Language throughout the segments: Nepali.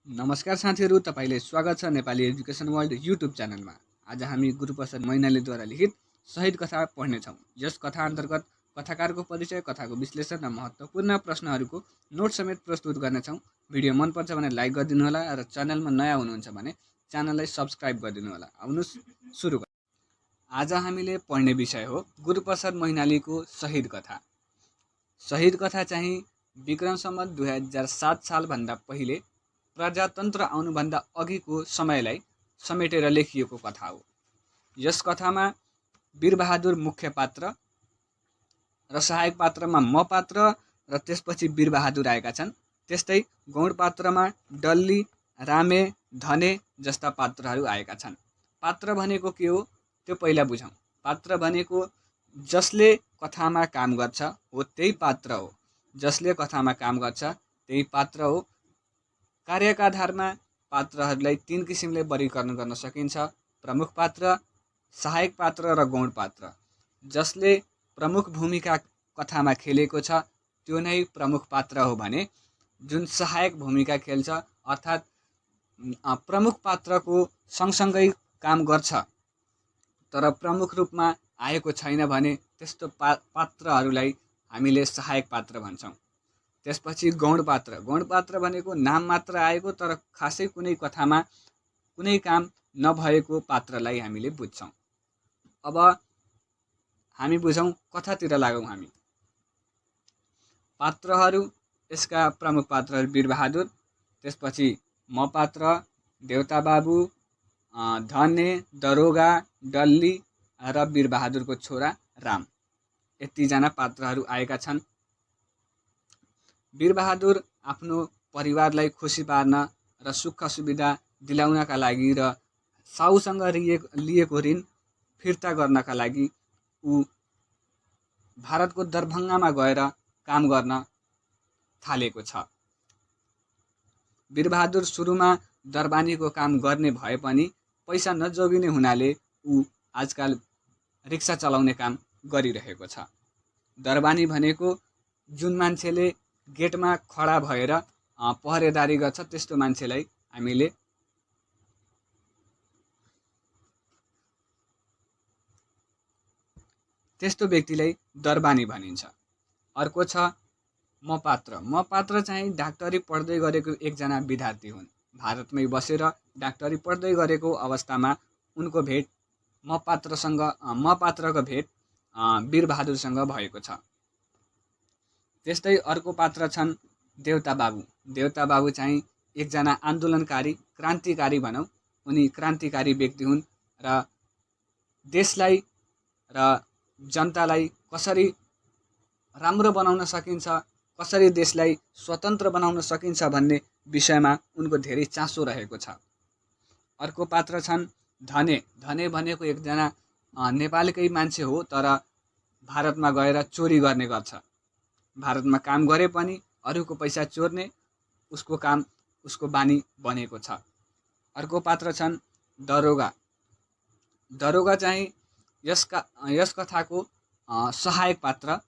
नमस्कार साथीहरू, तपाईले स्वागत छ नेपाली एजुकेसन वर्ल्ड युट्युब च्यानलमा। आज हामी गुरुप्रसाद मैनालीद्वारा लिखित शहीद कथा पढ्नेछौँ। यस कथा अन्तर्गत कथाकारको परिचय, कथाको विश्लेषण र महत्त्वपूर्ण प्रश्नहरूको नोट समेत प्रस्तुत गर्नेछौँ। भिडियो मनपर्छ भने लाइक गरिदिनु होला र च्यानलमा नयाँ हुनुहुन्छ भने च्यानललाई सब्स्क्राइब गरिदिनु होला। आउनुहोस् सुरु गरौँ। आज हामीले पढ्ने विषय हो गुरुप्रसाद मैनालीको शहीद कथा। शहीद कथा चाहिँ विक्रम सम्वत 2007 सालभन्दा पहिले प्रजातन्त्र आउनुभन्दा अघिको समयलाई समेटेर लेखिएको कथा हो। यस कथामा वीरबहादुर मुख्य पात्र र सहायक पात्रमा म पात्र र त्यसपछि वीरबहादुर आएका छन्। त्यस्तै गौड पात्रमा डल्ली, रामे, धने जस्ता पात्रहरू आएका छन्। पात्र भनेको के हो त्यो पहिला बुझौँ। पात्र भनेको जसले कथामा काम गर्छ हो त्यही पात्र हो। जसले कथामा काम गर्छ त्यही पात्र हो। कार्यका आधारमा पात्रहरूलाई 3 किसिमले वर्गीकरण गर्न सकिन्छ: प्रमुख पात्र, सहायक पात्र र गौड पात्र। जसले प्रमुख भूमिका कथामा खेलेको छ त्यो नै प्रमुख पात्र हो भने जुन सहायक भूमिका खेल्छ अर्थात् प्रमुख पात्रको सँगसँगै काम गर्छ तर प्रमुख रूपमा आएको छैन भने त्यस्तो पात्रहरूलाई हामीले सहायक पात्र भन्छौँ। त्यसपछि गौड पात्र। गौड पात्र भनेको नाम मात्र आएको तर खासै कुनै कथामा कुनै काम नभएको पात्रलाई हामीले बुझ्छौँ। अब हामी बुझौँ, कथातिर लागौँ हामी। पात्रहरू, यसका प्रमुख पात्रहरू वीरबहादुर, त्यसपछि म पात्र, देउता बाबु, धने, दरोगा, डल्ली र वीरबहादुरको छोरा राम। यतिजना पात्रहरू आएका छन्। वीरबहादुर आफ्नो परिवारलाई खुसी पार्न र सुख सुविधा दिलाउनका लागि र साहुसँग लिएको ऋण फिर्ता गर्नका लागि ऊ भारतको दरभङ्गामा गएर काम गर्न थालेको छ। वीरबहादुर सुरुमा दरबानीको काम गर्ने भए पनि पैसा नजोगिने हुनाले ऊ आजकल रिक्सा चलाउने काम गरिरहेको छ। दरबानी भनेको जुन मान्छेले गेटमा खडा भएर पहरेदारी गर्छ त्यस्तो मान्छेलाई हामीले त्यस्तो व्यक्तिलाई दरबानी भनिन्छ। अर्को छ म पात्र। म पात्र चाहिँ डाक्टरी पढ्दै गरेको एकजना विद्यार्थी हुन्। भारतमै बसेर डाक्टरी पढ्दै गरेको अवस्थामा उनको भेट म पात्रको भेट वीरबहादुरसँग भएको छ। त्यस्तै अर्को पात्र छन् देउता बाबु। देउता बाबु चाहिँ एकजना आन्दोलनकारी, क्रान्तिकारी भनौँ। उनी क्रान्तिकारी व्यक्ति हुन् र देशलाई र जनतालाई कसरी राम्रो बनाउन सकिन्छ, कसरी देशलाई स्वतन्त्र बनाउन सकिन्छ भन्ने विषयमा उनको धेरै चासो रहेको छ। अर्को पात्र छन् धने। धने भनेको एकजना नेपालकै मान्छे हो तर भारतमा गएर चोरी गर्ने गर्छ। भारतमा काम गरे पनि अरूको पैसा चोर्ने उसको काम, उसको बानी बनेको छ। अर्को पात्र छन् दरोगा। दरोगा चाहिँ यस कथाको सहायक पात्र।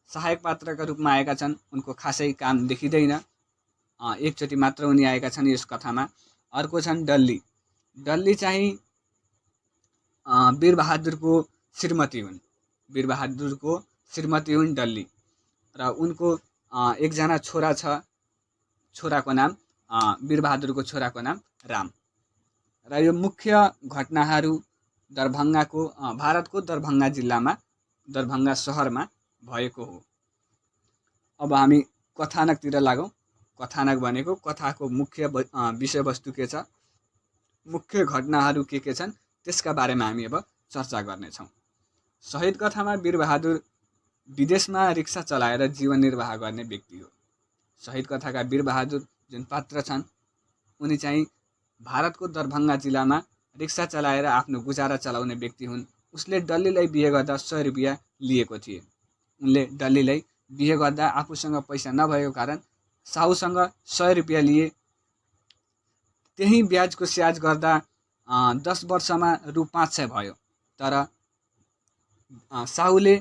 सहायक पात्रका रूपमा आएका छन्। उनको खासै काम देखिँदैन, एकचोटि मात्र उनी आएका छन् यस कथामा। अर्को छन् डल्ली। डल्ली चाहिँ वीरबहादुरको श्रीमती हुन्। वीरबहादुरको श्रीमती हुन् डल्ली र उनको एकजना छोरा छ। छोराको नाम वीरबहादुरको छोराको नाम राम। र यो मुख्य घटनाहरू भारतको दरभङ्गा जिल्लामा, दरभङ्गा सहरमा भएको हो। अब हामी कथानकतिर लागौँ। कथानक भनेको कथाको मुख्य विषयवस्तु के छ, मुख्य घटनाहरू के छन् त्यसका बारेमा हामी अब चर्चा गर्नेछौँ। शहीद कथामा वीरबहादुर विदेशमा रिक्सा चलाएर जीवन निर्वाह गर्ने व्यक्ति हो। शहीद कथाका वीरबहादुर जुन पात्र छन् उनी चाहिँ भारतको दरभङ्गा जिल्लामा रिक्सा चलाएर आफ्नो गुजारा चलाउने व्यक्ति हुन्। उसले डल्लीलाई बिहे गर्दा 100 रुपियाँ लिएको थिए। उनले डल्लीलाई बिहे गर्दा आफूसँग पैसा नभएको कारण साहुसँग 100 रुपियाँ लिए। त्यही ब्याजको स्याज गर्दा 10 वर्षमा रु 500 भयो। तर साहुले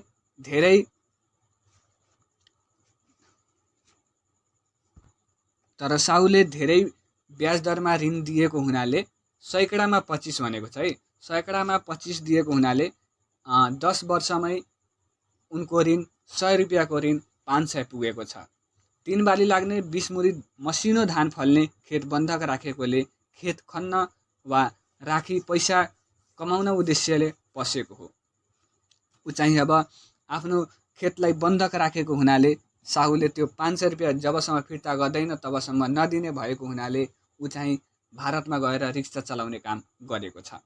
धेरै ब्याज दरमा ऋण दिएको हुनाले सैकडामा 25 भनेको छ है, सैकडामा 25 दिएको हुनाले 10 वर्षमै उनको ऋण 100 रुपियाँको ऋण 500 पुगेको छ। 3 बाली लाग्ने 20 मुरी मसिनो धान फल्ने खेत बन्धक राखेकोले खेत खन्न वा राखी पैसा कमाउन उद्देश्यले पसेको हो। ऊ चाहिँ अब आफ्नो खेतलाई बन्धक राखेको हुनाले साहुले त्यो 500 रुपियाँ जबसम्म फिर्ता गर्दैन तबसम्म नदिने भएको हुनाले ऊ चाहिँ भारतमा गएर रिक्सा चलाउने काम गरेको छ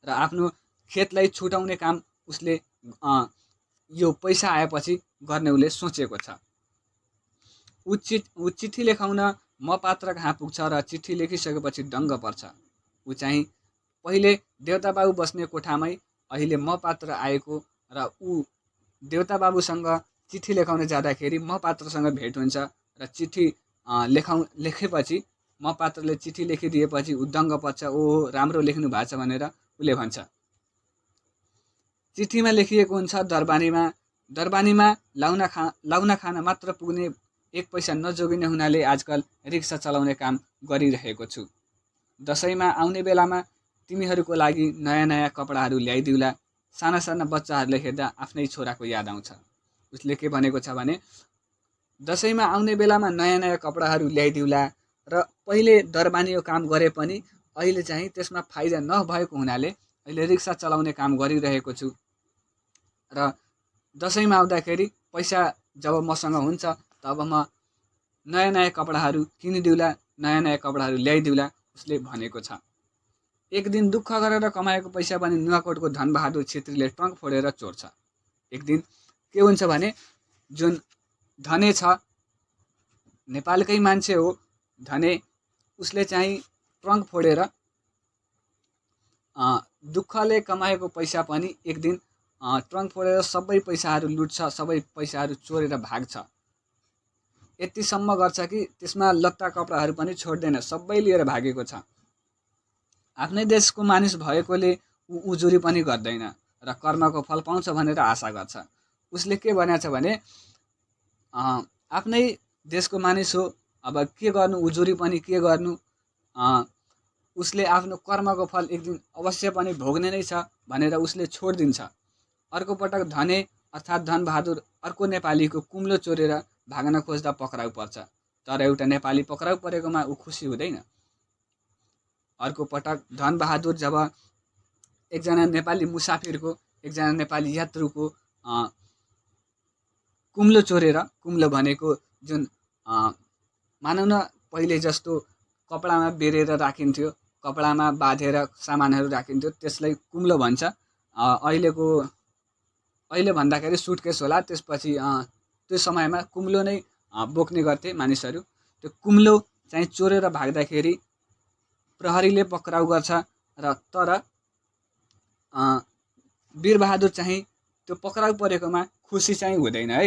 र आफ्नो खेतलाई छुटाउने काम उसले यो पैसा आएपछि गर्ने उसले सोचेको छ। ऊ चिठी लेखाउन म पात्र कहाँ पुग्छ र चिठी लेखिसकेपछि दङ्ग पर्छ। ऊ चाहिँ पहिले देउता बाबु बस्ने कोठामै अहिले म पात्र आएको र ऊ देउता बाबुसँग चिठी लेखाउन जाँदाखेरि म पात्रसँग भेट हुन्छ र चिठी लेखेपछि म पात्रले चिठी लेखिदिएपछि ऊ दङ्ग पर्छ। ओ राम्रो लेख्नु भएको छ भनेर उसले भन्छ। चिठीमा लेखिएको हुन्छ दरबानीमा लाउन खान मात्र पुग्ने 1 पैसा नजोगिने हुनाले आजकल रिक्सा चलाउने काम गरिरहेको छु। दसैँमा आउने बेलामा तिमीहरूको लागि नयाँ नयाँ कपडाहरू ल्याइदिउला। साना साना बच्चाहरूले हेर्दा आफ्नै छोराको याद आउँछ। उसले के भनेको छ भने दसैँमा आउने बेलामा नयाँ नयाँ कपडाहरू ल्याइदिउला र पहिले दरबानीको काम गरे पनि अहिले चाहिँ त्यसमा फाइदा नभएको हुनाले अहिले रिक्सा चलाउने काम गरिरहेको छु र दसैँमा आउँदाखेरि पैसा जब मसँग हुन्छ तब म नयाँ नयाँ कपडाहरू किनिदिउला, नयाँ नयाँ कपडाहरू ल्याइदिउला उसले भनेको छ। एक दिन दुःख गरेर कमाएको पैसा पनि नुवाकोटको धनबहादुर छेत्रीले ट्रङ्क फोडेर चोर्छ। एक दिन के हुन्छ भने जुन धने छ, नेपालकै मान्छे हो धने, उसले चाहिँ ट्रङ्क फोडेर दुःखले कमाएको पैसा पनि एक दिन ट्रङ्क फोडेर सबै पैसाहरू लुट्छ, सबै पैसाहरू चोरेर भाग्छ। यतिसम्म गर्छ कि त्यसमा लत्ता कपडाहरू पनि छोड्दैन, सबै लिएर भागेको छ। आफ्नै देशको मानिस भएकोले ऊ उजुरी पनि गर्दैन र कर्मको फल पाउँछ भनेर आशा गर्छ। उसले के भनेको छ भने आफ्नै देशको मानिस हो, अब के गर्नु, उजुरी पनि के गर्नु, उसले आफ्नो कर्मको फल एक दिन अवश्य पनि भोग्ने नै छ भनेर उसले छोडिदिन्छ। अर्को पटक धने अर्थात् धनबहादुर अर्को नेपालीको कुम्लो चोरेर भाग्न खोज्दा पक्राउ पर्छ। तर एउटा नेपाली पक्राउ परेकोमा ऊ खुसी हुँदैन। अर्को पटक धनबहादुर जब एकजना नेपाली मुसाफिरको, एकजना नेपाली यात्रुको कुम्लो चोरेर, कुम्लो भनेको जुन मानौ न पहिले जस्तो कपडामा बेरेर राखिन्थ्यो, कपडामा बाँधेर सामानहरू राखिन्थ्यो, त्यसलाई कुम्लो भन्छ। अहिले भन्दाखेरि सुटकेस होला। त्यसपछि त्यो समयमा कुम्लो नै बोक्ने गर्थे मानिसहरू। त्यो कुम्लो चाहिँ चोरेर भाग्दाखेरि प्रहरीले पक्राउ गर्छ र तर वीरबहादुर चाहिँ त्यो पक्राउ परेकोमा खुसी चाहिँ हुँदैन है।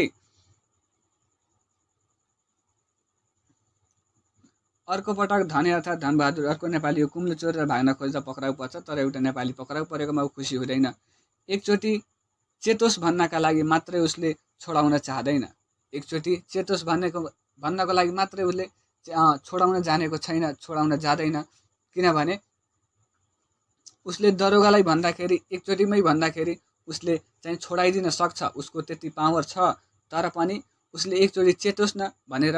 अर्को पटक धने अर्थात् धनबहादुर अर्को नेपालीको कुम्लो चोरेर भाग्न खोज्दा पक्राउ पर्छ, तर एउटा नेपाली पक्राउ परेकोमा ऊ खुसी हुँदैन। एकचोटि चेतोस भन्नका लागि मात्रै उसले छोडाउन चाहदैन। एकचोटि चेतोस भन्नको लागि मात्रै उसले छोडाउन जानेको छैन, छोडाउन जाँदैन। किनभने उसले दरोगालाई भन्दाखेरि, एकचोटिमै भन्दाखेरि उसले चाहिँ छोडाइदिन सक्छ, उसको त्यति पावर छ। तर पनि उसले एकचोटि चेतोस् न भनेर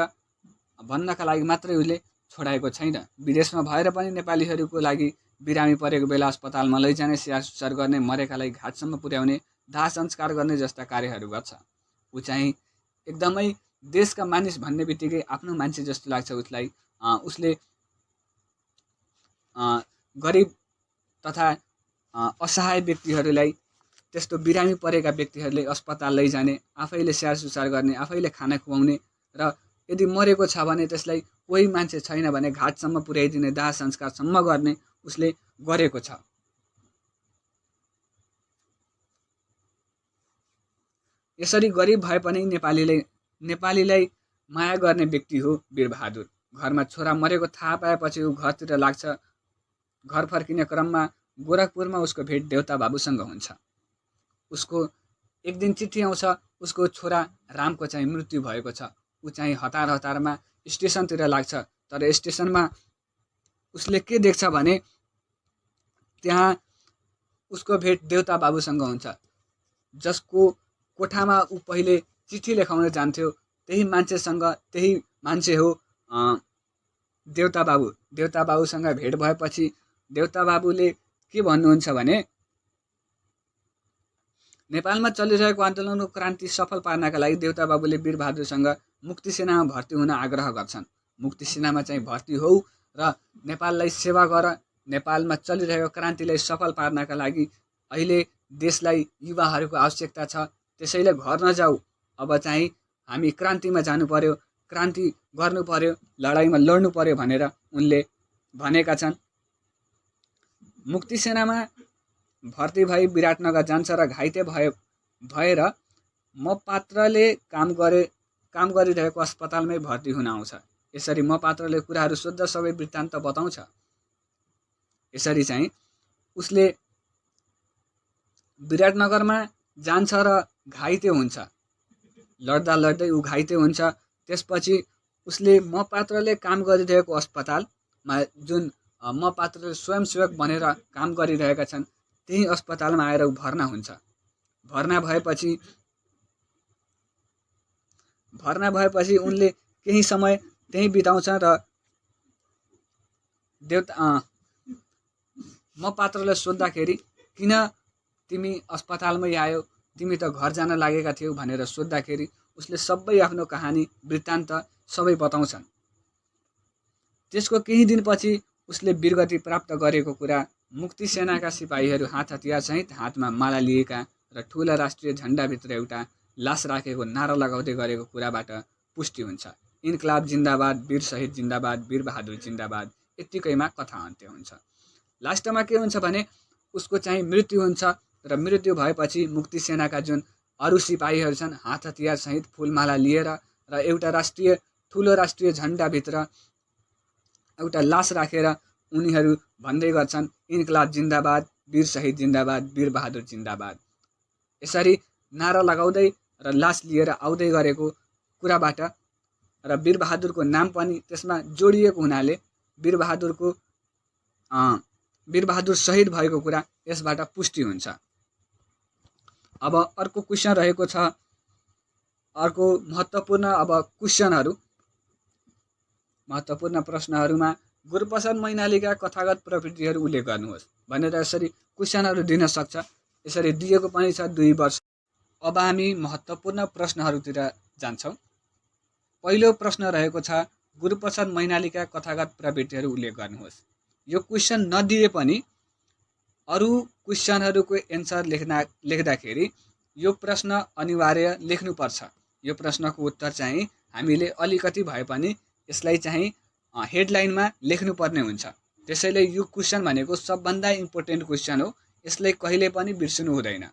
भन्नका लागि मात्रै उसले छोडाएको छैन। विदेशमा भएर पनि नेपालीहरूको लागि बिरामी परेको बेला अस्पतालमा लैजाने, स्याहार सुसार गर्ने, मरेकालाई घाटसम्म पुर्याउने, दाह संस्कार गर्ने जस्ता कार्यहरू गर्छ। ऊ चाहिँ एकदमै देशका मानिस भन्ने बित्तिकै आफ्नो मान्छे जस्तो लाग्छ उसलाई। उसले गरिब तथा असहाय व्यक्तिहरूलाई, त्यस्तो बिरामी परेका व्यक्तिहरूले अस्पताल लैजाने, आफैले स्याहार सुसार गर्ने, आफैले खाना खुवाउने र यदि मरेको छ भने त्यसलाई कोही मान्छे छैन भने घाटसम्म पुर्याइदिने, दाह संस्कारसम्म गर्ने उसले गरेको छ। यसरी गरिब भए पनि नेपालीलाई माया गर्ने व्यक्ति हो वीरबहादुर। घरमा छोरा मरेको थाहा पाएपछि ऊ घरतिर लाग्छ। घर फर्किने क्रममा गोरखपुरमा उसको भेट देउता बाबुसँग हुन्छ। उसको एक दिन चिठी आउँछ, उसको छोरा रामको चाहिँ मृत्यु भएको छ। ऊ चाहिँ हतारमा स्टेसनतिर लाग्छ। तर स्टेसनमा उसले के देख्छ भने त्यहाँ उसको भेट देउता बाबुसँग हुन्छ, जसको कोठामा ऊ पहिले चिठी लेखाउन जान्थ्यो। त्यही मान्छे हो देउता बाबु। देउता बाबुसँग भेट भएपछि देउता बाबुले के भन्नुहुन्छ भने नेपालमा चलिरहेको आन्दोलनको क्रान्ति सफल पार्नका लागि देउता बाबुले वीरबहादुरसँग मुक्ति सेनामा भर्ती हुन आग्रह गर्छन्। मुक्ति सेनामा चाहिँ भर्ती हौ र नेपाललाई सेवा गर, नेपालमा चलिरहेको क्रान्तिलाई सफल पार्नका लागि अहिले देशलाई युवाहरूको आवश्यकता छ, त्यसैले घर नजाऊ, अब चाहिँ हामी क्रान्तिमा जानु पर्यो, क्रान्ति गर्नु पर्यो, लडाइँमा लड्नु पर्यो भनेर उनले भनेका छन्। मुक्ति सेनामा भर्ती भई विराटनगर जान्छ र घाइते भएर मपात्रले काम गरिरहेको अस्पतालमै भर्ती हुन आउँछ। यसरी मपात्रले कुराहरू सोध्दा सबै वृत्तान्त बताउँछ। यसरी चाहिँ उसले विराटनगरमा जान्छ र घाइते हुन्छ, लड्दा लड्दै ऊ घाइते हुन्छ। त्यसपछि उसले मपात्रले काम गरिरहेको अस्पतालमा, जुन मपात्रले स्वयंसेवक बनेर काम गरिरहेका छन्, त्यही अस्पतालमा आएर ऊ भर्ना हुन्छ। भर्ना भएपछि उनले केही समय त्यहीँ बिताउँछ र मपात्रले सोद्धाखेरि किन तिमी अस्पतालमै आयो, तिमी त घर जान लागेका थियौ भनेर सोद्धाखेरि उसले सबै आफ्नो कहानी वृत्तान्त सबै बताउँछन्। त्यसको केही दिनपछि उसले वीरगति प्राप्त गरेको कुरा मुक्ति सेनाका सिपाहीहरू हात हतियार सहित हातमा माला लिएका र ठुला राष्ट्रिय झन्डाभित्र एउटा लास राखेको नारा लगाउँदै गरेको कुराबाट पुष्टि हुन्छ। इन्कलाब जिन्दाबाद, वीर शहीद जिन्दाबाद, वीरबहादुर जिन्दाबाद, यत्तिकैमा कथा अन्त्य हुन्छ। लास्टमा के हुन्छ भने उसको चाहिँ मृत्यु हुन्छ र मृत्यु भएपछि मुक्ति सेनाका जुन अरू सिपाहीहरू छन् हात हतियार सहित फुलमाला लिएर र एउटा ठुलो राष्ट्रिय झन्डाभित्र एउटा लास राखेर उनीहरू भन्दै गर्छन् इन्कलाब जिन्दाबाद, वीर शहीद जिन्दाबाद, वीरबहादुर जिन्दाबाद। यसरी नारा लगाउँदै र लास लिएर आउँदै गरेको कुराबाट र वीरबहादुरको नाम पनि त्यसमा जोडिएको हुनाले वीरबहादुर शहीद भएको कुरा यसबाट पुष्टि हुन्छ। अब अर्को क्वेसन रहेको छ, अर्को महत्त्वपूर्ण प्रश्नहरूमा गुरूप्रसाद मैनालीका कथागत प्रवृत्तिहरू उल्लेख गर्नुहोस् भनेर यसरी क्वेसनहरू दिन सक्छ। यसरी दिएको पनि छ 2 वर्ष। अब हामी महत्त्वपूर्ण प्रश्नहरूतिर जान्छौँ। पहिलो प्रश्न रहेको छ गुरूप्रसाद मैनालीका कथागत प्रवृत्तिहरू उल्लेख गर्नुहोस्। यो क्वेसन नदिए पनि अरू क्वेसनहरूको एन्सर लेख्दाखेरि यो प्रश्न अनिवार्य लेख्नुपर्छ। यो प्रश्नको उत्तर चाहिँ हामीले अलिकति भए पनि यसलाई चाहिँ हेडलाइनमा लेख्नुपर्ने हुन्छ। त्यसैले यो क्वेसन भनेको सबभन्दा इम्पोर्टेन्ट क्वेसन हो, यसलाई कहिले पनि बिर्सनु हुँदैन।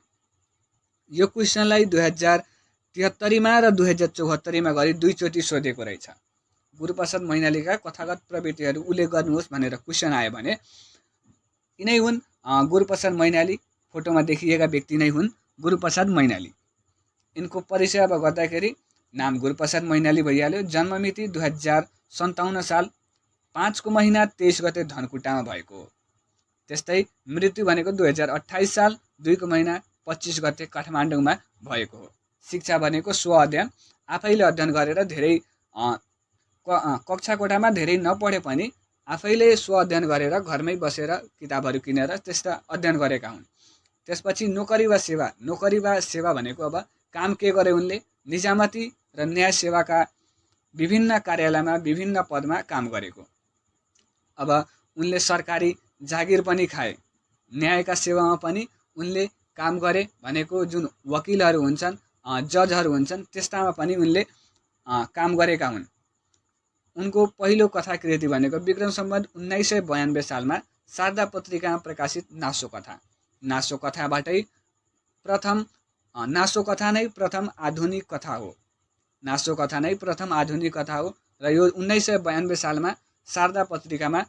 यो क्वेसनलाई 2073मा र 2074मा गरी 2 चोटि सोधेको रहेछ। गुरूप्रसाद मैनालीका कथागत प्रवृत्तिहरू उल्लेख गर्नुहोस् भनेर क्वेसन आयो भने यिनै हुन् गुरूप्रसाद मैनाली, फोटोमा देखिएका व्यक्ति नै हुन् गुरूप्रसाद मैनाली। यिनको परिचय अब गर्दाखेरि नाम गुरूप्रसाद मैनाली भइहाल्यो। जन्ममिति 2057 साल 5 को महिना 23 गते धनकुटामा भएको हो। त्यस्तै मृत्यु भनेको 2028 साल 2 को महिना 25 गते काठमाडौँमा भएको हो। शिक्षा भनेको स्व अध्ययन, आफैले अध्ययन गरेर धेरै कक्षा कोठामा धेरै नपढे पनि आफैले स्व अध्ययन गरेर घरमै बसेर किताबहरू किनेर त्यस्ता अध्ययन गरेका हुन्। त्यसपछि नोकरी वा सेवा भनेको अब काम के गरे उनले निजामती र न्याय सेवाका विभिन्न कार्यालयमा विभिन्न पदमा काम गरेको। अब उनले सरकारी जागिर पनि खाए, न्यायका सेवामा पनि उनले काम गरे भनेको जुन वकिलहरू हुन्छन्, जजहरू हुन्छन्, त्यस्तामा पनि उनले काम गरेका हुन्। उनको पहिलो कथाकृति भनेको विक्रम सम्वत 1992 सालमा शारदा पत्रिकामा प्रकाशित नासो कथा। नासो कथा नै प्रथम आधुनिक कथा हो। नासो कथा नै प्रथम आधुनिक कथा हो र यो 1992 सालमा शारदा पत्रिकामा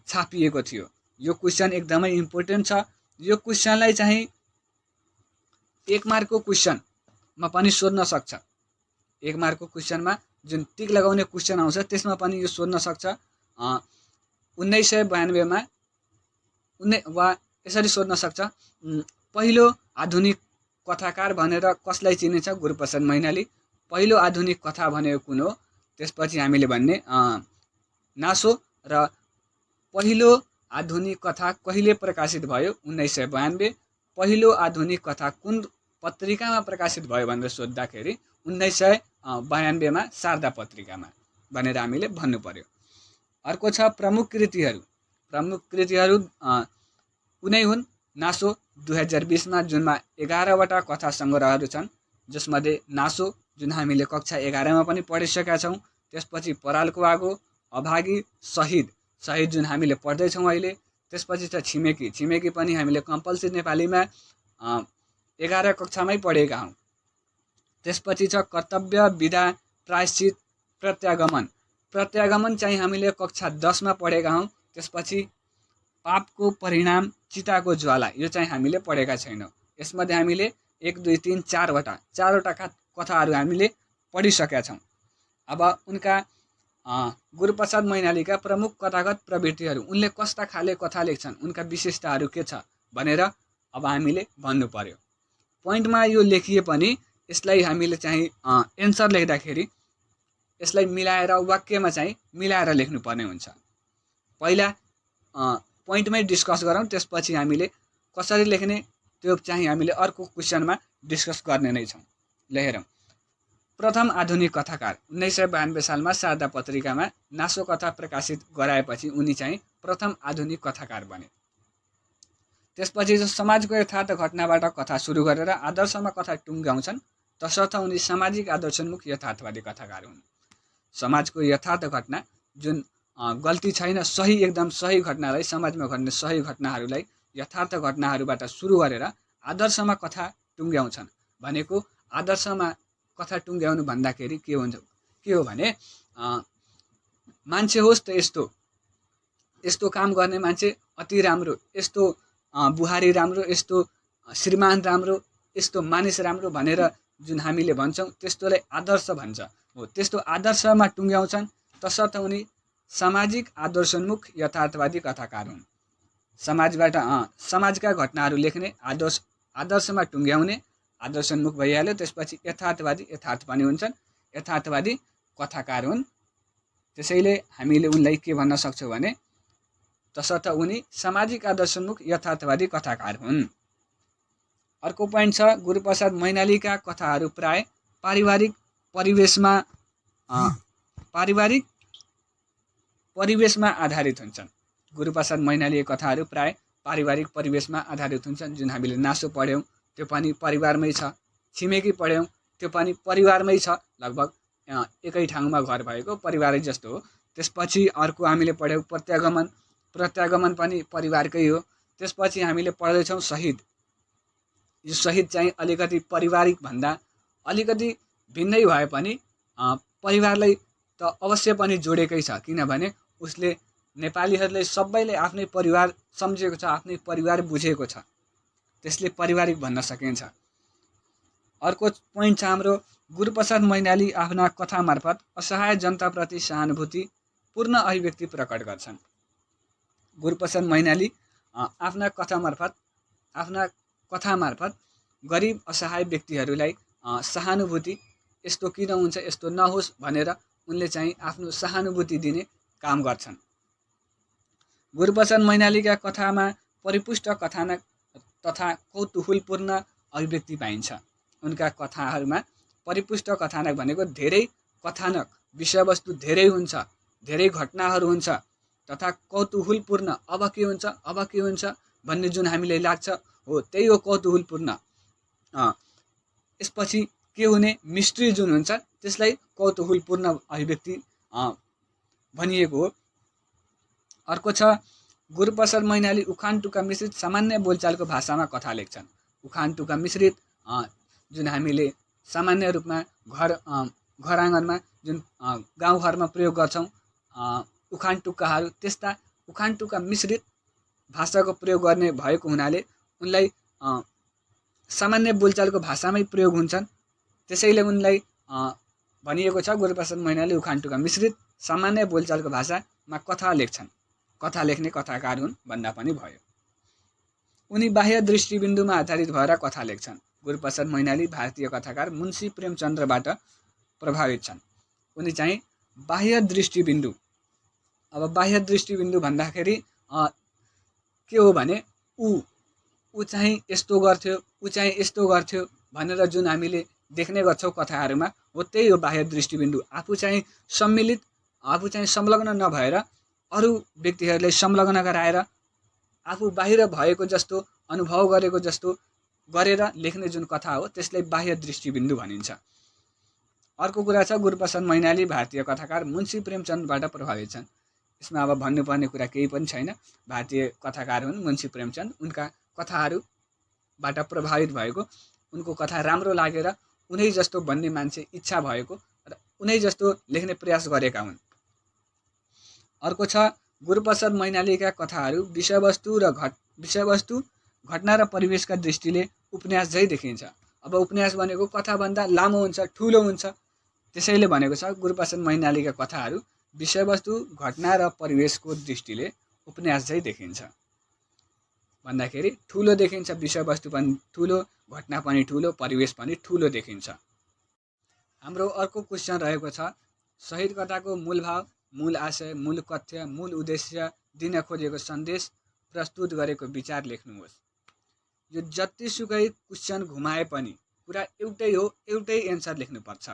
छापिएको थियो। यो क्वेसन एकदमै इम्पोर्टेन्ट छ। यो क्वेसनलाई चाहिँ 1 मार्कको क्वेसनमा पनि सोध्न सक्छ। 1 मार्कको क्वेसनमा जुन टिक लगाउने क्वेसन आउँछ त्यसमा पनि यो सोध्न सक्छ। 1992 मा वा यसरी सोध्न सक्छ, पहिलो आधुनिक कथाकार भनेर कसलाई चिनिन्छ? गुरूप्रसाद मैनाली। पहिलो आधुनिक कथा भनेको कुन हो? त्यसपछि हामीले भन्ने नासो। र पहिलो आधुनिक कथा कहिले प्रकाशित भयो? 1992। पहिलो आधुनिक कथा कुन पत्रिकामा प्रकाशित भयो भनेर सोद्धाखेरि 1992 मा शारदा पत्रिकामा भनेर हामीले भन्नु पर्यो। अर्को छ प्रमुख कृतिहरू। प्रमुख कृतिहरू कुनै हुन्? नासो 2020 मा जुनमा 11 वटा कथा सङ्ग्रहहरू छन्, जसमध्ये नासो जुन हामीले कक्षा 11 मा पनि पढिसकेका छौँ। त्यसपछि परालको आगो, अभागी, शहीद जुन हामीले पढ्दैछौँ अहिले। त्यसपछि छ छिमेकी। छिमेकी पनि हामीले कम्पलसरी नेपालीमा 11 कक्षामै पढेका हौँ। त्यसपछि छ कर्तव्य, विधा, प्रायश्चित, प्रत्यागमन। प्रत्यागमन चाहिँ हामीले कक्षा 10 मा पढेका हौँ। त्यसपछि पापको परिणाम, चिताको ज्वाला, यो चाहिँ हामीले पढेका छैनौँ। यसमध्ये हामीले 1 2 3 4 वटा कथाहरू हामीले पढिसकेका छौँ। अब उनका गुरूप्रसाद मैनालीका प्रमुख कथागत प्रवृत्तिहरू, उनले कस्ता खाले कथा लेख्छन्, उनका विशेषताहरू के छ भनेर अब हामीले भन्नु पर्यो। पोइन्टमा यो लेखिए पनि यसलाई हामीले चाहिँ एन्सर लेख्दाखेरि यसलाई मिलाएर वाक्यमा चाहिँ मिलाएर लेख्नुपर्ने हुन्छ। पहिला पोइन्टमै डिस्कस गरौँ, त्यसपछि हामीले कसरी लेख्ने त्यो चाहिँ हामीले अर्को क्वेसनमा डिस्कस गर्ने नै छौँ। ल हेरौँ। प्रथम आधुनिक कथाकार 1992 सालमा शारदा पत्रिकामा नासो कथा प्रकाशित गराएपछि उनी चाहिँ प्रथम आधुनिक कथाकार बने। त्यसपछि समाजको यथार्थ घटनाबाट कथा सुरु गरेर आदर्शमा कथा टुङ्ग्याउँछन्, तसर्थ उनी सामाजिक आदर्शोन्मुख यथार्थवादी कथाकार हुन्। समाजको यथार्थ घटना जुन गल्ती छैन, सही एकदम सही घटनालाई, समाजमा घट्ने सही घटनाहरूलाई यथार्थ घटनाहरूबाट सुरु गरेर आदर्शमा कथा टुङ्ग्याउँछन्। भनेको आदर्शमा कथा टुङ्ग्याउनु भन्दाखेरि के हो भने मान्छे होस् त यस्तो काम गर्ने मान्छे अति राम्रो, यस्तो बुहारी राम्रो, यस्तो श्रीमान राम्रो, यस्तो मानिस राम्रो भनेर जुन हामीले भन्छौँ त्यस्तोलाई आदर्श भन्छ। हो, त्यस्तो आदर्शमा टुङ्ग्याउँछन्, तसर्थ उनी सामाजिक आदर्शोन्मुख यथार्थवादी कथाकार हुन्। समाजका घटनाहरू लेख्ने, आदर्शमा टुङ्ग्याउने, आदर्शोन्मुख भइहाल्यो। त्यसपछि यथार्थ पनि हुन्छन्, यथार्थवादी कथाकार हुन्। त्यसैले हामीले उनलाई के भन्न सक्छौँ भने तसर्थ उनी सामाजिक आदर्शोन्मुख यथार्थवादी कथाकार हुन्। अर्को पोइन्ट छ, गुरूप्रसाद मैनालीका कथाहरू प्राय पारिवारिक परिवेशमा आधारित हुन्छन्। गुरूप्रसाद मैनालीका कथाहरू प्राय पारिवारिक परिवेशमा आधारित हुन्छन्। जुन हामीले नासो पढ्यौँ त्यो पनि परिवारमै छ, छिमेकी पढ्यौँ त्यो पनि परिवारमै छ, लगभग एकै ठाउँमा घर भएको परिवारै जस्तो हो। त्यसपछि अर्को हामीले पढ्यौँ प्रत्यागमन पनि परिवारकै हो। त्यसपछि हामीले पढ्दैछौँ शहीद। यो शहीद चाहिँ अलिकति पारिवारिक भन्दा अलिकति भिन्नै भए पनि परिवारलाई त अवश्य पनि जोडेकै छ, किनभने उसले नेपालीहरूलाई सबैले आफ्नै परिवार सम्झेको छ, आफ्नै परिवार बुझेको छ, त्यसले पारिवारिक भन्न सकिन्छ। अर्को पोइन्ट छ हाम्रो, गुरूप्रसाद मैनाली आफ्ना कथा मार्फत असहाय जनताप्रति सहानुभूतिपूर्ण अभिव्यक्ति प्रकट गर्छन्। गुरूप्रसाद मैनाली आफ्ना कथा मार्फत गरिब असहाय व्यक्तिहरूलाई सहानुभूति, यस्तो किन हुन्छ यस्तो नहोस् भनेर उनले चाहिँ आफ्नो सहानुभूति दिने काम गर्छन्। गुरूप्रसाद मैनालीका कथामा परिपुष्ट कथानक तथा कौतूहलपूर्ण अभिव्यक्ति पाइन्छ। उनका कथाहरूमा परिपुष्ट कथानक भनेको धेरै कथानक, विषयवस्तु धेरै हुन्छ, धेरै घटनाहरू हुन्छ, तथा कौतूहलपूर्ण, अब के हुन्छ भन्ने जुन हामीलाई लाग्छ, हो त्यही हो कौतूहलपूर्ण। यसपछि के हुने मिस्ट्री जुन हुन्छ त्यसलाई कौतूहलपूर्ण अभिव्यक्ति भनिएको हो। अर्को छ, गुरूप्रसाद मैनाली उखान टुक्का मिश्रित सामान्य बोलचालको भाषामा कथा लेख्छन्। उखान टुक्का मिश्रित जुन हामीले सामान्य रूपमा घर आँगनमा जुन गाउँघरमा प्रयोग गर्छौँ उखान टुक्काहरू, त्यस्ता उखान टुक्का मिश्रित भाषाको प्रयोग गर्ने भएको हुनाले उनलाई सामान्य बोलचालको भाषामै प्रयोग हुन्छन्। त्यसैले उनलाई भनिएको छ गुरूप्रसाद मैनाली उखान-टुका मिश्रित सामान्य बोलचालको भाषामा कथा लेख्छन्। कथा लेख्ने कथाकार हुन् भन्दा पनि भयो। उनी बाह्य दृष्टिबिन्दुमा आधारित भएर कथा लेख्छन्। गुरूप्रसाद मैनाली भारतीय कथाकार मुन्सी प्रेमचन्द्रबाट प्रभावित छन्। उनी चाहिँ बाह्य दृष्टिबिन्दु, अब बाह्य दृष्टिबिन्दु भन्दाखेरि के हो भने ऊ चाहिँ यस्तो गर्थ्यो, ऊ चाहिँ यस्तो गर्थ्यो भनेर जुन हामीले देख्ने गर्छौँ कथाहरूमा, हो त्यही हो बाह्य दृष्टिबिन्दु। आफू चाहिँ सम्मिलित, आफू चाहिँ संलग्न नभएर अरू व्यक्तिहरूलाई संलग्न गराएर आफू बाहिर भएको जस्तो अनुभव गरेको जस्तो गरेर लेख्ने जुन कथा हो त्यसलाई बाह्य दृष्टिबिन्दु भनिन्छ। अर्को कुरा छ गुरूप्रसाद मैनाली भारतीय कथाकार मुन्सी प्रेमचन्दबाट प्रभावित छन्। यसमा अब भन्नुपर्ने कुरा केही पनि छैन। भारतीय कथाकार हुन् मुन्सी प्रेमचन्द। उनका कथाहरूबाट प्रभावित भएको, उनको कथा राम्रो लागेर उनै जस्तो भन्ने मान्छे इच्छा भएको र उनै जस्तो लेख्ने प्रयास गरेका हुन्। अर्को छ गुरूप्रसाद मैनालीका कथाहरू विषयवस्तु घटना र परिवेशका दृष्टिले उपन्यास झै देखिन्छ। अब उपन्यास भनेको कथाभन्दा लामो हुन्छ, ठुलो हुन्छ, त्यसैले भनेको छ गुरूप्रसाद मैनालीका कथाहरू विषयवस्तु घटना र परिवेशको दृष्टिले उपन्यास झै देखिन्छ भन्दाखेरि ठुलो देखिन्छ, विषयवस्तु पनि ठुलो, घटना पनि ठुलो, परिवेश पनि ठुलो देखिन्छ। हाम्रो अर्को क्वेसन रहेको छ शहीद कथाको मूल भाव, मूल आशय, मूल कथ्य, मूल उद्देश्य, दिन खोजेको सन्देश, प्रस्तुत गरेको विचार लेख्नुहोस्। यो जतिसुकै क्वेसन घुमाए पनि कुरा एउटै हो, एउटै एन्सर लेख्नुपर्छ।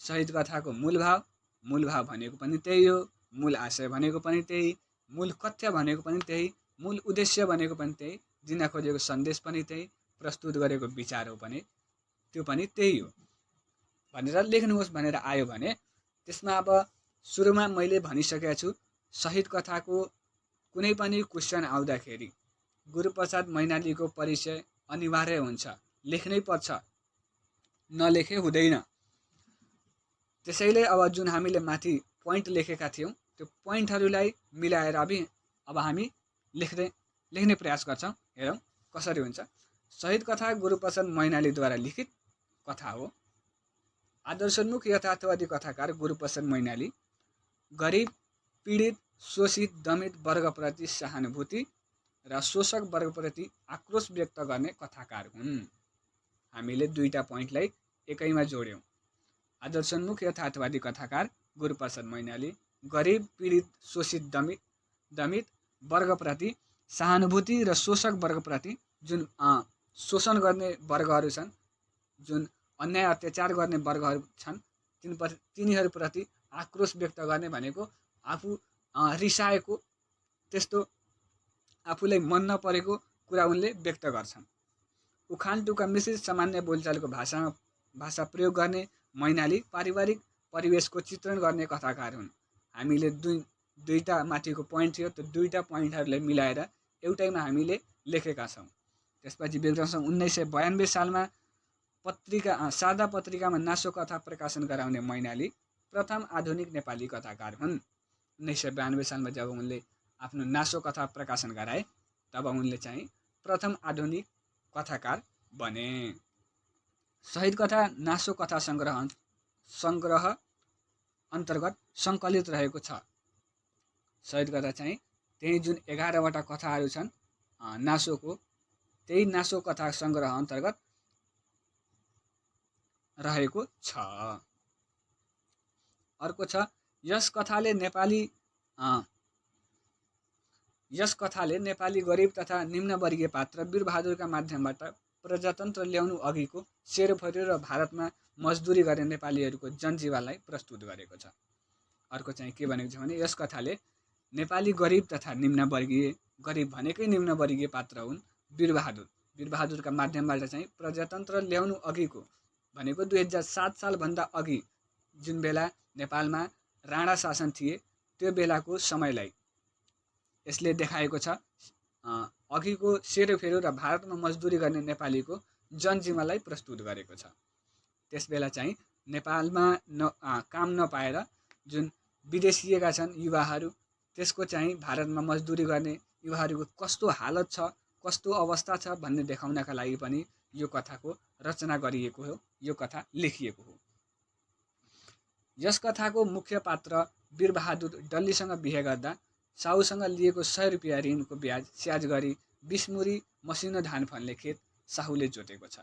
शहीद कथाको मूल भाव भनेको पनि त्यही हो, मूल आशय भनेको पनि त्यही, मूल कथ्य भनेको पनि त्यही, मूल उद्देश्य भनेको पनि त्यही, दिन खोजेको सन्देश पनि त्यही, प्रस्तुत गरेको विचार हो पनि त्यो पनि त्यही हो भनेर लेख्नुहोस् भनेर आयो भने त्यसमा अब सुरुमा मैले भनिसकेको छु शहीद कथाको कुनै पनि क्वेसन आउँदाखेरि गुरूप्रसाद मैनालीको परिचय अनिवार्य हुन्छ, लेख्नै पर्छ, नलेखे हुँदैन। त्यसैले अब जुन हामीले माथि पोइन्ट लेखेका थियौँ त्यो पोइन्टहरूलाई मिलाएर अब हामी लेख्ने प्रयास गर्छौँ। हेरौँ कसरी हुन्छ। शहीद कथा गुरूप्रसाद मैनालीद्वारा लिखित कथा हो। आदर्शोन्मुख यथार्थवादी कथाकार गुरूप्रसाद मैनाली गरिब, पीडित, शोषित, दमित वर्गप्रति सहानुभूति र शोषक वर्गप्रति आक्रोश व्यक्त गर्ने कथाकार हुन्। हामीले दुईटा पोइन्टलाई एकैमा जोड्यौँ। आदर्शोन्मुख यथार्थवादी कथाकार गुरूप्रसाद मैनाली गरिब, पीडित, शोषित, दमित वर्गप्रति सहानुभूति र शोषक वर्गप्रति जुन शोषण गर्ने वर्गहरू छन्, जुन अन्याय अत्याचार गर्ने वर्गहरू छन्, तिनीहरूप्रति आक्रोश व्यक्त गर्ने भनेको आफू रिसाएको, त्यस्तो आफूलाई मन नपरेको कुरा उनले व्यक्त गर्छन्। उखान टुका मिश्रित सामान्य बोलचालको भाषा प्रयोग गर्ने मैनाली पारिवारिक परिवेशको चित्रण गर्ने कथाकार हुन्। हामीले दुईटा माथिको पोइन्ट थियो, त्यो दुईटा पोइन्टहरूलाई मिलाएर एउटैमा हामीले लेखेका छौँ। त्यसपछि विक्रम 1992 सालमा सादा पत्रिकामा नासो कथा प्रकाशन गराउने मैनाली प्रथम आधुनिक नेपाली कथाकार हुन्। 1992 सालमा जब उनले आफ्नो नासो कथा प्रकाशन गराए तब उनले चाहिँ प्रथम आधुनिक कथाकार बने। शहीद कथा नासो कथा सङ्ग्रह अन्तर्गत सङ्कलित रहेको छ। शहीद कथा चाहिँ त्यही जुन 11वटा कथाहरू छन् नासोको, त्यही नासो कथा सङ्ग्रह अन्तर्गत रहेको छ। अर्को छ यस कथाले नेपाली गरिब तथा निम्नवर्गीय पात्र वीरबहादुरका माध्यमबाट प्रजातन्त्र ल्याउनु अघिको सेरोफेरो र भारतमा मजदुरी गर्ने नेपालीहरूको जनजीवनलाई प्रस्तुत गरेको छ। अर्को चाहिँ के भनेको छ भने यस कथाले नेपाली गरिब तथा निम्नवर्गीय, गरिब भनेकै निम्नवर्गीय पात्र हुन् वीरबहादुरका माध्यमबाट चाहिँ प्रजातन्त्र ल्याउनु अघिको भनेको 2007 सालभन्दा अघि जुन बेला नेपालमा राणा शासन थिए त्यो बेलाको समयलाई यसले देखाएको छ। अघिको सेरोफेरो र भारतमा मजदुरी गर्ने नेपालीको जनजीवनलाई प्रस्तुत गरेको छ। त्यसबेला चाहिँ नेपालमा काम नपाएर जुन विदेशिएका छन् युवाहरू, त्यसको चाहिँ भारतमा मजदुरी गर्ने युवाहरूको कस्तो हालत छ, कस्तो अवस्था छ भन्ने देखाउनका लागि पनि यो कथाको रचना गरिएको हो, यो कथा लेखिएको हो। यस कथाको मुख्य पात्र वीरबहादुर डल्लीसँग बिहे गर्दा साहुसँग लिएको 100 रुपियाँ ऋणको ब्याज स्याज गरी 20 मुरी मसिनो धान फल्ने खेत साहुले जोतेको छ।